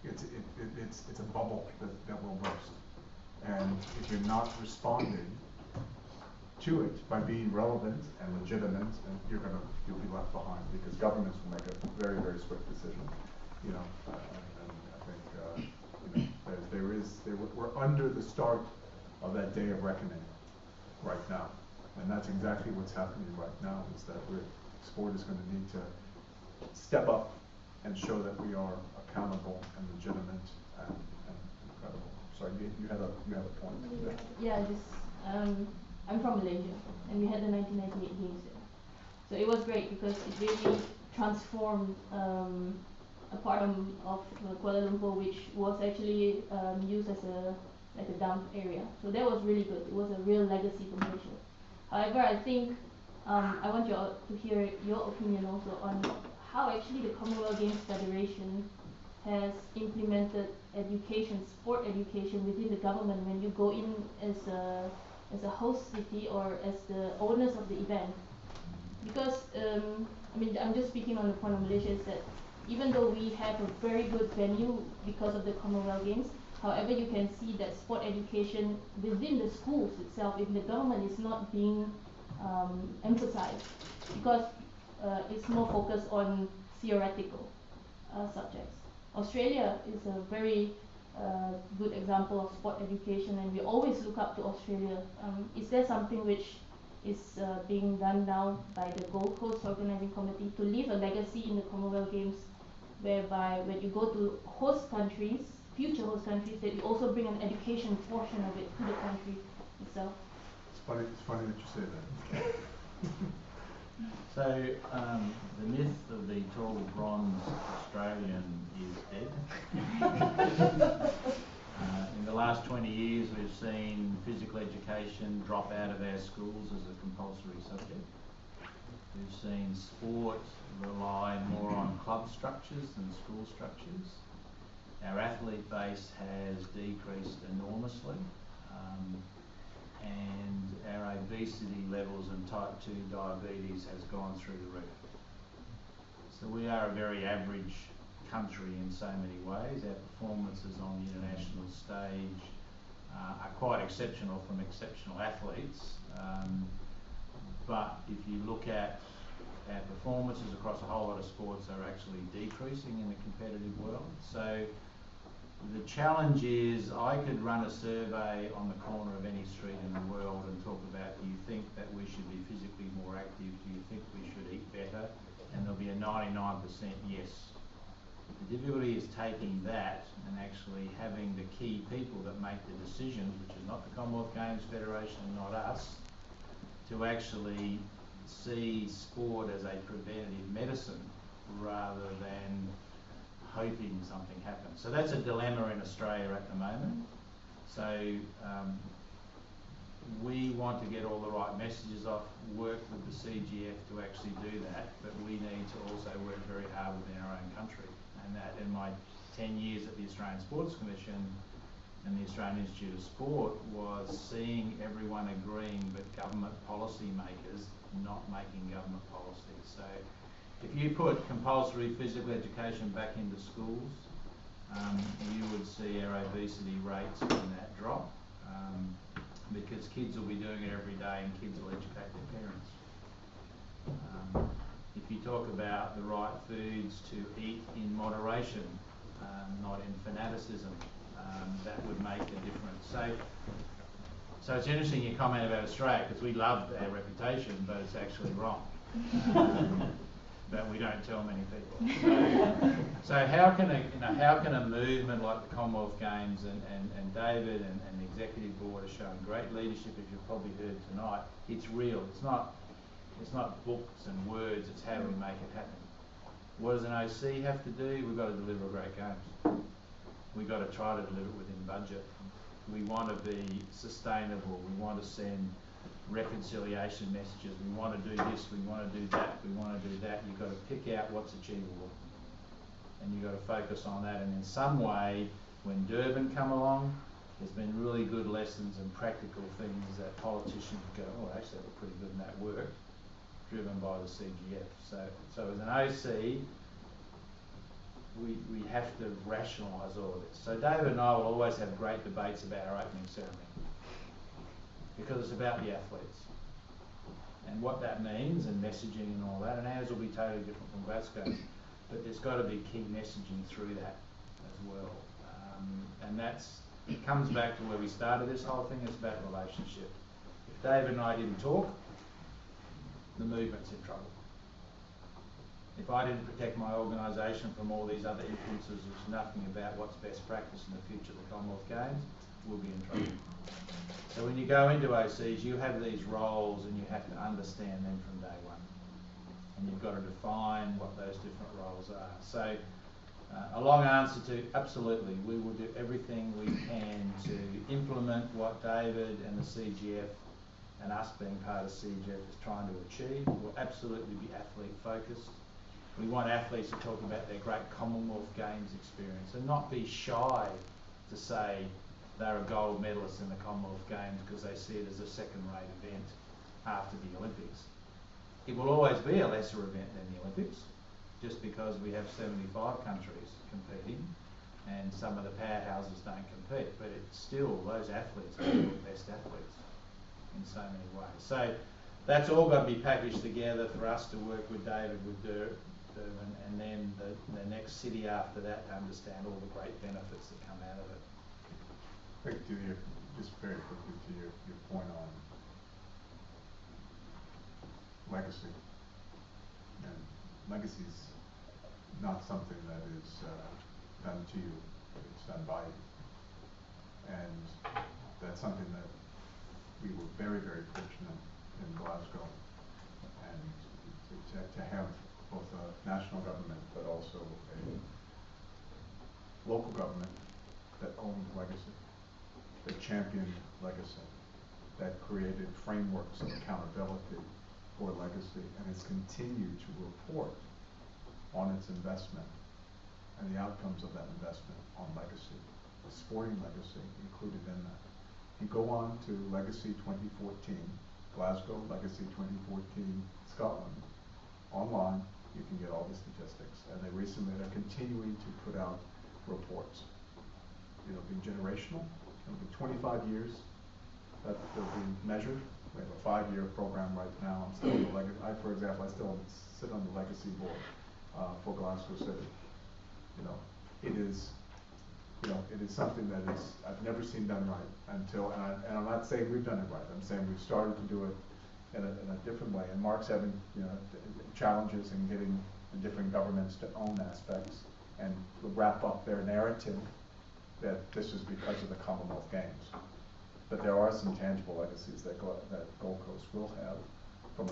It's a bubble that will burst. And if you're not responding to it by being relevant and legitimate, and you'll be left behind because governments will make a very, very swift decision. You know, and I think you know, we're under the start of that day of reckoning right now, and that's exactly what's happening right now. Is that sport is going to need to step up and show that we are accountable and legitimate and incredible. Sorry, you had a point. Yeah, I'm from Malaysia, and we had the 1998 games there. So it was great because it really transformed a part of Kuala Lumpur, which was actually used as a dump area. So that was really good. It was a real legacy for Malaysia. However, I think I want you all to hear your opinion also on how actually the Commonwealth Games Federation has implemented education, sport education within the government when you go in as a host city or as the owners of the event. Because I mean, I'm just speaking on the point of Malaysia, is that even though we have a very good venue because of the Commonwealth Games, however, you can see that sport education within the schools itself, in the government, is not being emphasized because it's more focused on theoretical subjects. Australia is a very good example of sport education, and we always look up to Australia. Is there something which is being done now by the Gold Coast Organising Committee to leave a legacy in the Commonwealth Games, whereby when you go to host countries, future host countries, that you also bring an education portion of it to the country itself? It's funny that you say that. So the myth of the tall bronze Australian is dead. In the last 20 years, we've seen physical education drop out of our schools as a compulsory subject. We've seen sport rely more on club structures than school structures. Our athlete base has decreased enormously. And our obesity levels and type 2 diabetes has gone through the roof. So we are a very average country in so many ways. Our performances on the international stage are quite exceptional from exceptional athletes. But if you look at our performances across a whole lot of sports, are actually decreasing in the competitive world. So the challenge is, I could run a survey on the corner of any street in the world and talk about, do you think that we should be physically more active? Do you think we should eat better? And there'll be a 99% yes. The difficulty is taking that and actually having the key people that make the decisions, which is not the Commonwealth Games Federation, not us, to actually see sport as a preventative medicine rather than hoping something happens. So that's a dilemma in Australia at the moment. So we want to get all the right messages off, work with the CGF to actually do that, but we need to also work very hard within our own country. And that in my 10 years at the Australian Sports Commission and the Australian Institute of Sport was seeing everyone agreeing, but government policy makers not making government policy. So if you put compulsory physical education back into schools, you would see our obesity rates in that drop because kids will be doing it every day and kids will educate their parents. If you talk about the right foods to eat in moderation, not in fanaticism, that would make a difference. So it's interesting you comment about Australia because we love our reputation, but it's actually wrong. But we don't tell many people. So how can a movement like the Commonwealth Games and David and the executive board are showing great leadership, as you've probably heard tonight, it's real. It's not books and words, it's how we make it happen. What does an OC have to do? We've got to deliver a great games. We've got to try to deliver it within budget. We want to be sustainable. We want to send reconciliation messages. We want to do this, we want to do that, we want to do that. You've got to pick out what's achievable. And you've got to focus on that. And in some way, when Durban come along, there's been really good lessons and practical things that politicians go, oh, actually, that was pretty good and that worked, driven by the CGF. So as an OC, we have to rationalise all of this. So David and I will always have great debates about our opening ceremony because it's about the athletes. and what that means and messaging and all that, and ours will be totally different from Glasgow's, but there's got to be key messaging through that as well. And it comes back to where we started this whole thing. It's about relationship. If David and I didn't talk, the movement's in trouble. If I didn't protect my organisation from all these other influences, there's nothing about what's best practice in the future of the Commonwealth Games, we'll be in trouble. So when you go into OCs, you have these roles and you have to understand them from day one. And you've got to define what those different roles are. So a long answer to absolutely, we will do everything we can to implement what David and the CGF and us being part of CGF is trying to achieve. We'll absolutely be athlete focused. We want athletes to talk about their great Commonwealth Games experience and not be shy to say they're a gold medalist in the Commonwealth Games because they see it as a second-rate event after the Olympics. It will always be a lesser event than the Olympics, just because we have 75 countries competing and some of the powerhouses don't compete, but it's still, those athletes are still the best athletes in so many ways. So that's all got to be packaged together for us to work with David, with Durban, and then the next city after that to understand all the great benefits that come out of it. I think just very quickly to your point on legacy. And legacy's not something that is done to you, it's done by you. And that's something that we were very, very fortunate in Glasgow, and to have both a national government but also a local government that owned legacy, that championed legacy, that created frameworks of accountability for legacy, and has continued to report on its investment and the outcomes of that investment on legacy, the sporting legacy included in that. You go on to Legacy 2014, Glasgow Legacy 2014 Scotland, online, you can get all the statistics, and they recently are continuing to put out reports. It'll be generational, it'll be 25 years that they'll be measured. We have a 5-year program right now. I'm still on the legacy. For example, I still sit on the legacy board for Glasgow City. It is something that is I've never seen done right until, and I'm not saying we've done it right. I'm saying we've started to do it in a different way. And Mark's having challenges in getting the different governments to own aspects and to wrap up their narrative that this is because of the Commonwealth Games. But there are some tangible legacies that Gold Coast will have from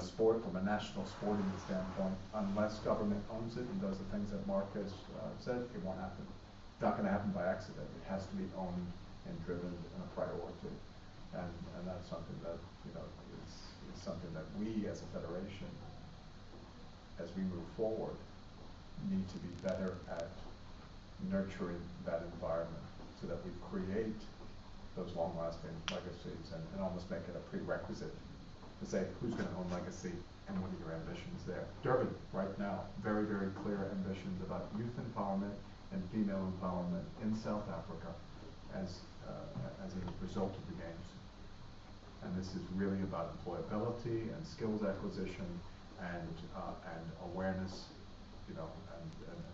a national sporting standpoint. Unless government owns it and does the things that Mark has said, it won't happen. It's not going to happen by accident. It has to be owned and driven and a priority. And that's something that is something that we as a federation, as we move forward, need to be better at nurturing that environment so that we create those long-lasting legacies and almost make it a prerequisite to say who's going to own legacy and what are your ambitions there. Durban, right now, very, very clear ambitions about youth empowerment and female empowerment in South Africa as a result of the Games. And this is really about employability and skills acquisition and awareness, and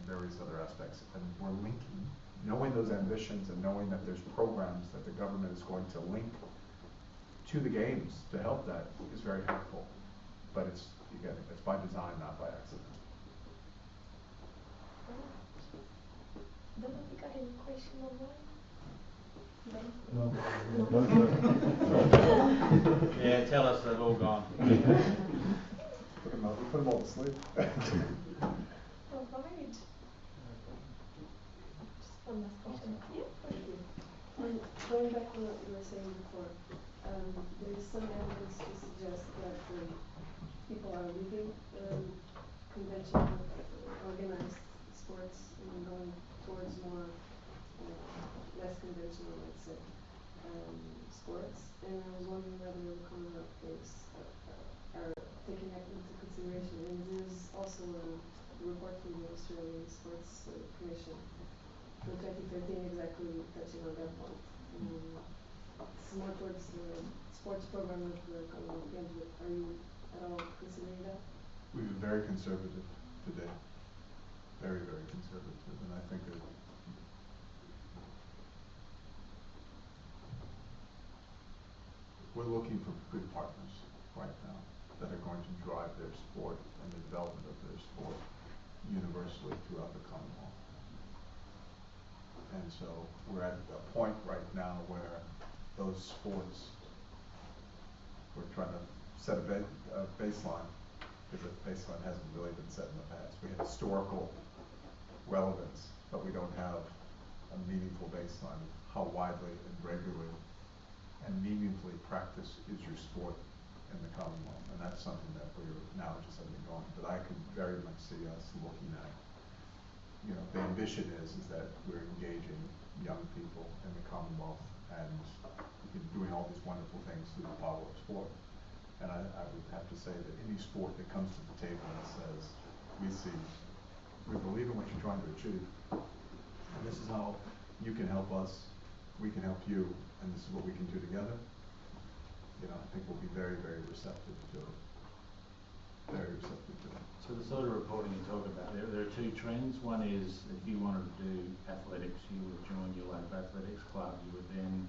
various other aspects. And we're linking, knowing those ambitions and knowing that there's programs that the government is going to link to the Games to help that is very helpful. But it's by design, not by accident. Don't think I have a question online. No. Yeah, tell us they've all gone. Put them all to sleep. All right. Just one last question. Yeah. Thank you. Going back to what you were saying before, there is some evidence to suggest that people are leaving conventional organized sports and going towards more less conventional, let's say, sports. And I was wondering whether the Commonwealth Games are taking that into consideration. And there's also a report from the Australian Sports Commission from 2013 exactly touching on that point. It's more towards the sports program of the Commonwealth Games, but are you at all considering that? We've been very conservative today. Very, very conservative, and I think that we're looking for good partners right now that are going to drive their sport and the development of their sport universally throughout the Commonwealth. And so we're at a point right now where those sports, we're trying to set a baseline, because the baseline hasn't really been set in the past. We have historical relevance, but we don't have a meaningful baseline of how widely and regularly and meaningfully practiced is your sport in the Commonwealth. And that's something that we're now just getting going. But I could very much see us looking at, you know, the ambition is that we're engaging young people in the Commonwealth and doing all these wonderful things through the power of sport. And I would have to say that any sport that comes to the table and says, we believe in what you're trying to achieve, and this is how you can help us, we can help you, and this is what we can do together, you know, I think we'll be very, very receptive to it. Very receptive to it. So the sort of reporting you talk about, there are two trends. One is if you wanted to do athletics, you would join your local athletics club. You would then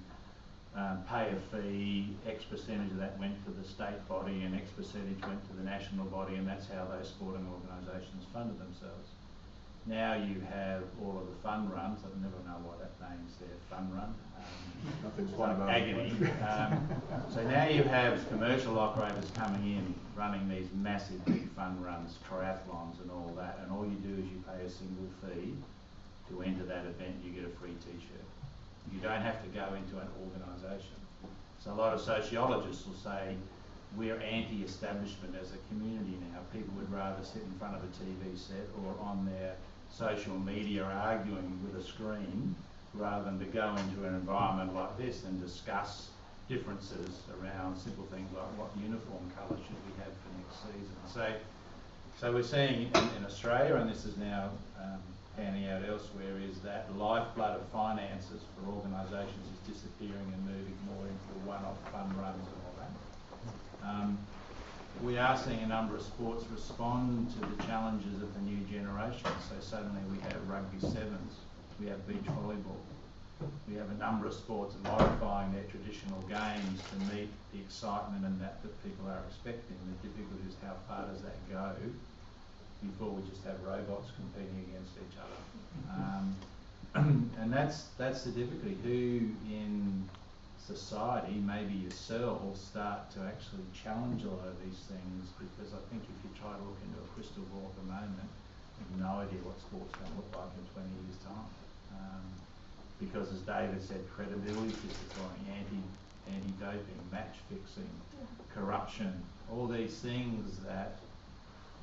pay a fee, X percentage of that went to the state body and X percentage went to the national body, and that's how those sporting organisations funded themselves. Now you have all of the fun runs. I never know why that name's there, fun run. Nothing's fun about agony. So now you have commercial operators coming in, running these massive big fun runs, triathlons and all that, and all you do is you pay a single fee to enter that event. You get a free t-shirt. You don't have to go into an organisation. So a lot of sociologists will say we're anti-establishment as a community now. People would rather sit in front of a TV set or on their social media arguing with a screen rather than to go into an environment like this and discuss differences around simple things like what uniform colour should we have for next season. So we're seeing in Australia, and this is now panning out elsewhere, is that lifeblood of finances for organisations is disappearing and moving more into the one-off fun runs and all that. We are seeing a number of sports respond to the challenges of the new generation. So suddenly we have rugby sevens, we have beach volleyball, we have a number of sports modifying their traditional games to meet the excitement and that people are expecting. The difficulty is how far does that go before we just have robots competing against each other. And that's the difficulty. Who in society, maybe yourselves, start to actually challenge a lot of these things, because I think if you try to look into a crystal ball at the moment, you've no idea what sport's going to look like in 20 years' time. Because as David said, credibility is disappointing, anti-doping, match fixing, corruption, all these things that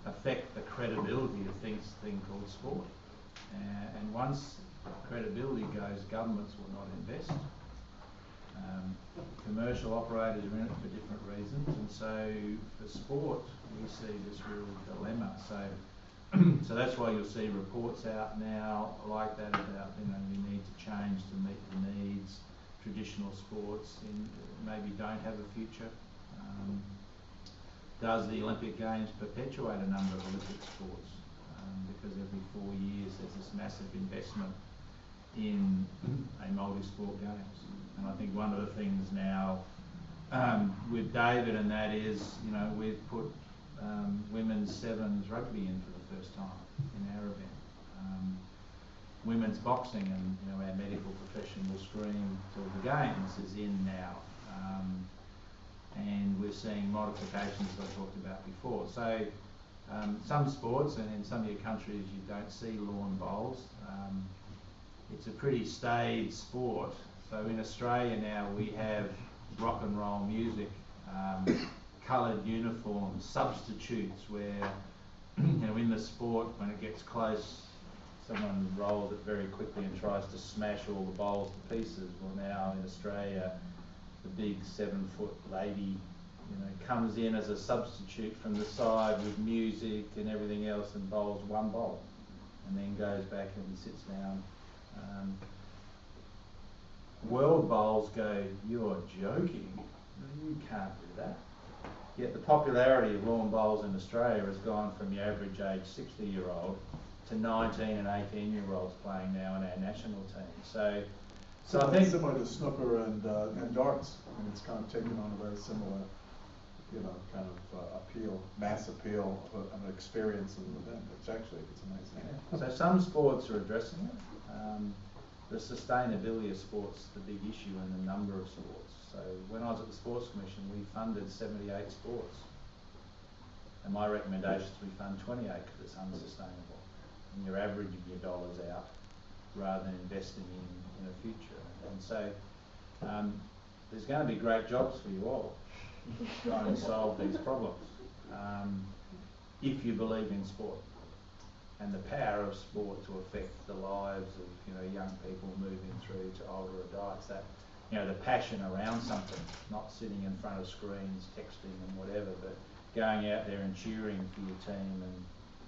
affect the credibility of thing called sport. And once credibility goes, governments will not invest. Commercial operators are in it for different reasons, and so for sport we see this real dilemma. So that's why you'll see reports out now like that about, you know, we need to change to meet the needs. Traditional sports maybe don't have a future. Does the Olympic Games perpetuate a number of Olympic sports? Because every 4 years there's this massive investment in a multi-sport games. And I think one of the things now with David, and that is, you know, we've put women's sevens rugby in for the first time in our event. Women's boxing, and you know, our medical profession will scream till the games is in now. And we're seeing modifications that I talked about before. So some sports, and in some of your countries you don't see lawn bowls. It's a pretty staid sport. So in Australia now we have rock and roll music, coloured uniforms, substitutes where, you know, in the sport when it gets close, someone rolls it very quickly and tries to smash all the bowls to pieces. Well, now in Australia, the big 7-foot lady, you know, comes in as a substitute from the side with music and everything else and bowls one bowl, and then goes back and sits down. World bowls go, you're joking, you can't do that. Yet the popularity of lawn bowls in Australia has gone from your average age 60-year-old to 19 and 18-year-olds playing now in our national team. So I think similar to snooker and darts, and it's kind of taken on a very similar, kind of appeal, mass appeal of an experience of an event. It's a nice thing. Yeah. So some sports are addressing it. The sustainability of sports is the big issue in the number of sports. So when I was at the Sports Commission, we funded 78 sports. And my recommendation is we fund 28 because it's unsustainable. And you're averaging your dollars out rather than investing in a future. And so there's going to be great jobs for you all trying to solve these problems if you believe in sport and the power of sport to affect the lives of young people moving through to older adults. That the passion around something, not sitting in front of screens, texting and whatever, but going out there and cheering for your team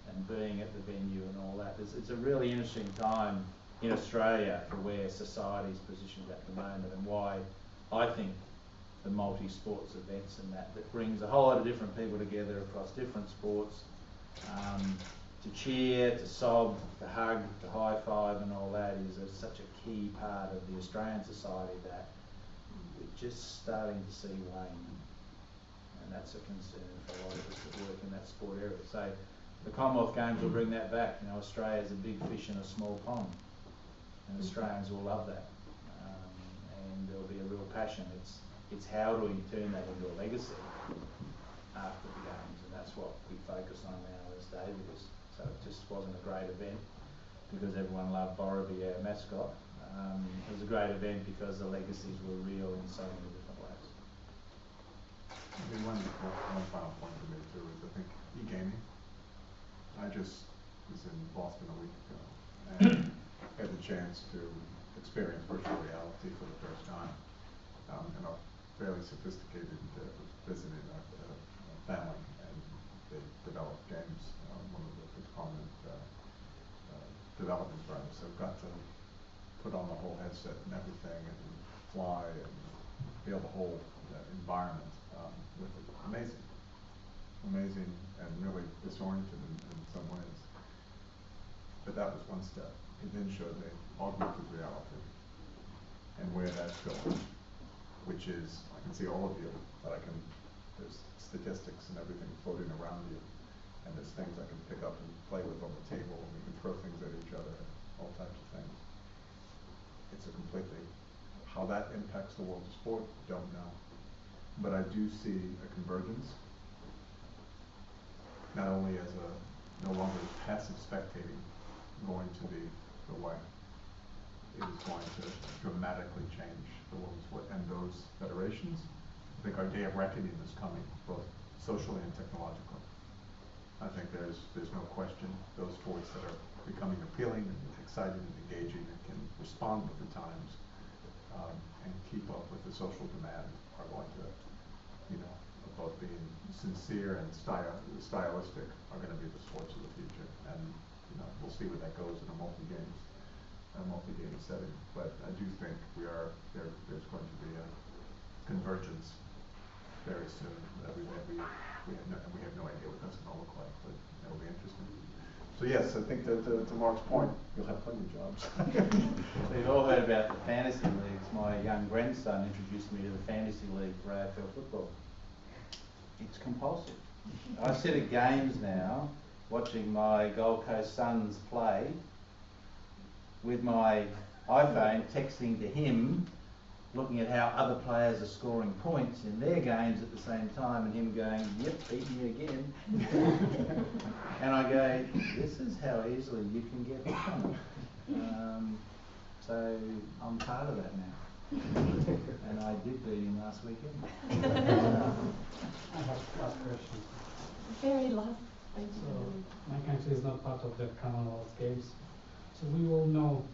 and being at the venue and all that. It's a really interesting time in Australia for where society's positioned at the moment and why I think the multi-sports events and that brings a whole lot of different people together across different sports to cheer, to sob, to hug, to high-five and all that is such a key part of the Australian society that we're just starting to see wane. And that's a concern for a lot of us that work in that sport area. So the Commonwealth Games will bring that back. Australia's a big fish in a small pond. And Australians will love that. And there'll be a real passion. It's how do we turn that into a legacy after the Games, and that's what we focus on now as David is. So it just wasn't a great event because everyone loved Borrowby, our mascot. It was a great event because the legacies were real in so many different ways. I mean, one final point for me too is I think e-gaming. I just was in Boston a week ago and had the chance to experience virtual reality for the first time. And a fairly sophisticated was visiting a family, and they developed games. One of the prominent development firms. So got to put on the whole headset and everything, and fly and feel the whole environment with it. Amazing, and really disoriented in some ways. But that was one step. It then showed me augmented reality and where that's going, which is I can see all of you, but there's statistics and everything floating around you, and there's things I can pick up and play with on the table, and we can throw things at each other, all types of things. It's a completely, how that impacts the world of sport, don't know. But I do see a convergence, not only as no longer passive spectating going to be the way. It is going to dramatically change the world of sport and those federations. I think our day of reckoning is coming, both socially and technologically. I think there's no question those sports that are becoming appealing and exciting and engaging and can respond with the times and keep up with the social demand are going to, both being sincere and stylistic are going to be the sports of the future. And we'll see where that goes in a multi-game setting. But I do think there's going to be a convergence very soon that we have no idea what that's going to look like, but it'll be interesting. So yes, I think that to Mark's point, you'll have plenty of jobs. So you've all heard about the fantasy leagues. My young grandson introduced me to the fantasy league for AFL football. It's compulsive. I sit at games now, watching my Gold Coast Suns play with my iPhone, texting to him, looking at how other players are scoring points in their games at the same time, and him going, yep, beat me again. And I go, this is how easily you can get hooked on it. So I'm part of that now. And I did beat him last weekend. I have last question. Very last. So my country is not part of the Commonwealth Games. So we all know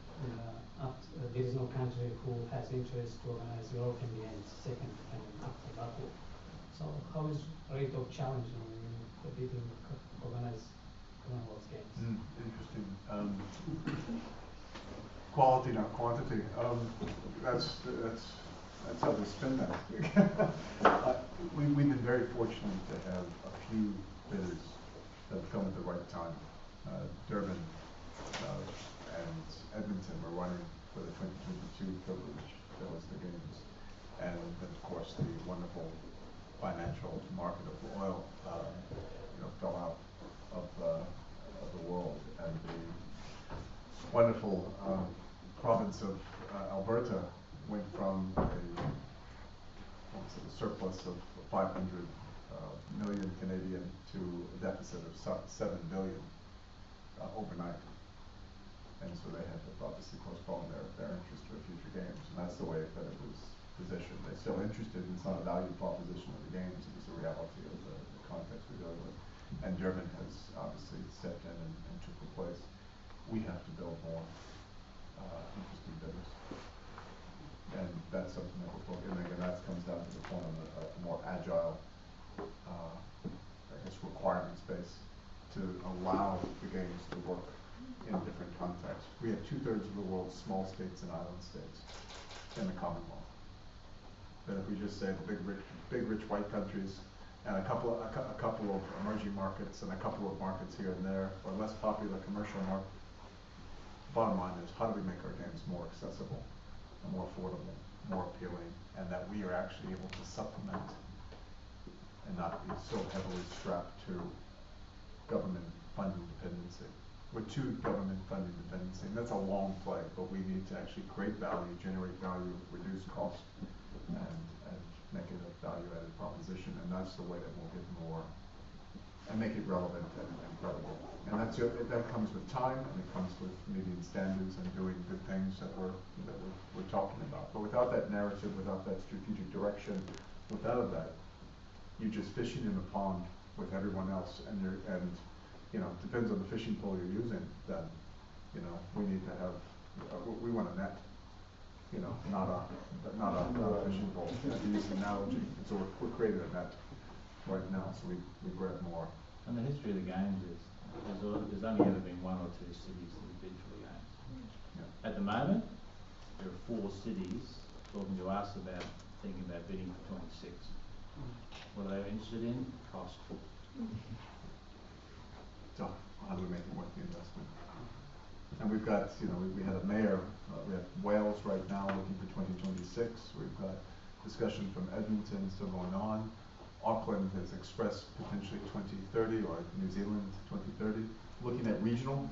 there is no country who has interest to organize European Games second and after Baku. So how is rate of challenge in competing to organize Commonwealth Games? Interesting. Quality, not quantity. That's That's how they spin that. We've been very fortunate to have a few bidders that have come at the right time. Durban and Edmonton were running for the 2022 privilege. That was the games. And then, of course, the wonderful financial market of oil, fell out of the world, and the wonderful province of Alberta went from a surplus of 500 million Canadian to a deficit of 7 billion overnight. And so they had to obviously postpone their interest to future games, and that's the way that it was positioned. They're still interested, and it's not a value proposition of the games, it's a reality of the context we're dealing with. And Durban has obviously stepped in and took the place. We have to build more interesting bidders. And that's something that we're focusing on. And that comes down to the point of a more agile, requirements base to allow the games to work in different contexts. We have 2/3 of the world's small states and island states in the Commonwealth. That if we just say the big rich white countries and a couple of emerging markets and a couple of markets here and there, or less popular commercial markets, bottom line is, how do we make our games more accessible and more affordable, more appealing, and that we are actually able to supplement and not be so heavily strapped to government funding dependency. We're too government funding dependency, and that's a long play, but we need to actually create value, generate value, reduce cost, and make it a value-added proposition, and that's the way that we'll get more and make it relevant and credible. And that comes with time, and it comes with meeting standards and doing good things that we're talking about. But without that narrative, without that strategic direction, without that, you're just fishing in a pond with everyone else, and it depends on the fishing pole you're using. Then, we need to have we want a net, not a fishing pole. To use an analogy, so we're creating a net right now, so we grab more. And the history of the games is there's only ever been 1 or 2 cities that have bid for the games. Yeah. At the moment, there are 4 cities talking to us about thinking about bidding for 26. What are they interested in? Cost. So how do we make it worth the investment? And we've got, we had a mayor, we have Wales right now looking for 2026. We've got discussion from Edmonton still going on. Auckland has expressed potentially 2030, or New Zealand 2030. Looking at regional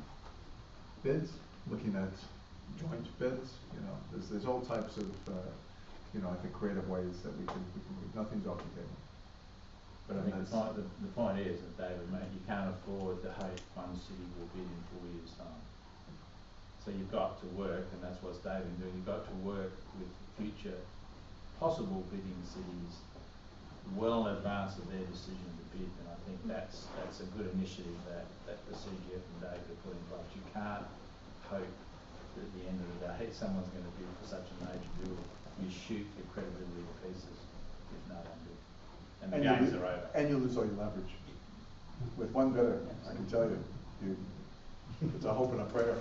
bids, looking at joint bids. There's all types of, I think creative ways that we can nothing's off the table. But I think the point is that David, mate, you can't afford to hope one city will bid in 4 years' time. So you've got to work, and that's what David's doing. You've got to work with future possible bidding cities well in advance of their decision to bid, and I think that's a good initiative that the CGF and David have put in place. You can't hope that at the end of the day someone's going to bid for such a major bill. You shoot your credibility to pieces if no one bids. And the games are over. And you lose all your leverage. With one bidder, I can tell you, it's a hope and a prayer.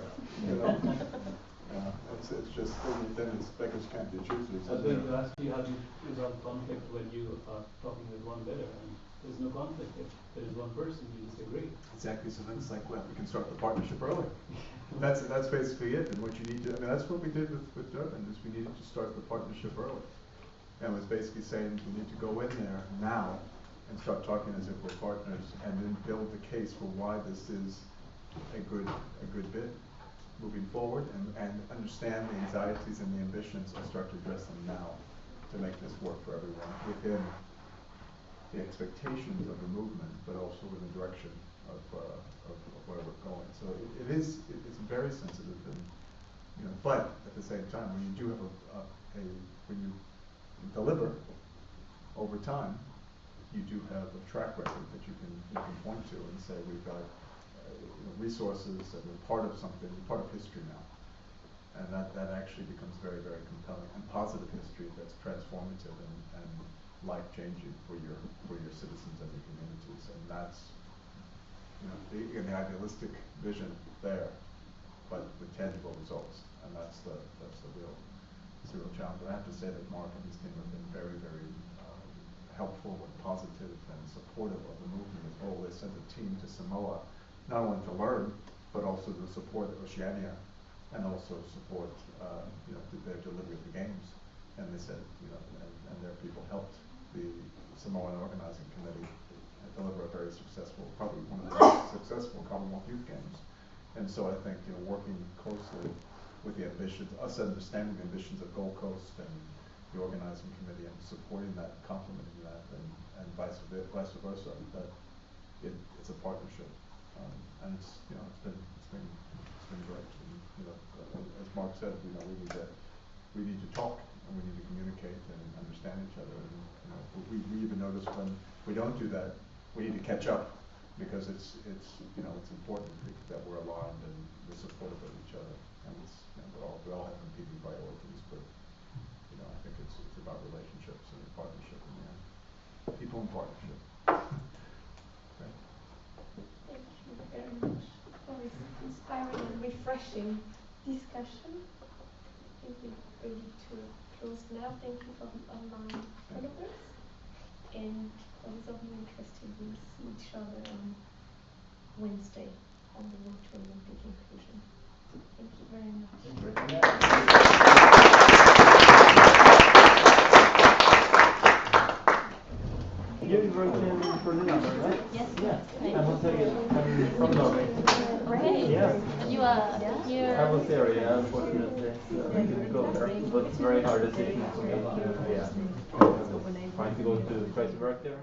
It's just, then it's beggars can't be choosers. I was going to ask you, how do you resolve conflict when you are talking with one bidder and there's no conflict? If there is one person, you disagree. Exactly, so then it's like, well, we can start the partnership early. That's basically it, and what you need to, that's what we did with Durban, is we needed to start the partnership early. And it was basically saying we need to go in there now and start talking as if we're partners, and then build the case for why this is a good bid moving forward, and understand the anxieties and the ambitions and start to address them now to make this work for everyone within the expectations of the movement, but also in the direction of where we're going. So it's very sensitive, and but at the same time, when you do have when you deliver over time, you do have a track record that you can point to and say we've got resources, and we're part of something, we're part of history now. And that actually becomes very, very compelling and positive history that's transformative and life-changing for your citizens and your communities. And that's the idealistic vision there, but with tangible results. And that's the real it's a real challenge. But I have to say that Mark and his team have been very, very helpful and positive and supportive of the movement as well. They sent a team to Samoa, not only to learn, but also to support Oceania and also support their delivery of the games. And they said, and their people helped the Samoan Organizing Committee deliver a very successful, probably one of the most successful Commonwealth Youth Games. And so I think, working closely with the ambitions, us understanding the ambitions of Gold Coast and the organizing committee and supporting that, complementing that, and vice versa, that it's a partnership. And it's been great. And, as Mark said, we need to talk and we need to communicate and understand each other. And we even notice when we don't do that, we need to catch up, because it's important that we're aligned and we're supportive of each other. And we all have competing priorities, but I think it's about relationships and partnership in the end. People in partnership. Okay. Thank you very much for this inspiring and refreshing discussion. I think we're ready to close now. Thank you for the online followers. And for those of you interested, we'll see each other on Wednesday on the road to Olympic inclusion. Thank you very much. You worked in Berlin, right? Yes. Yeah. I'm from Norway. Right. Yes. You are here. I was there, yeah, unfortunately. So I didn't go there. It was a very hard decision for me. Trying to try to work there.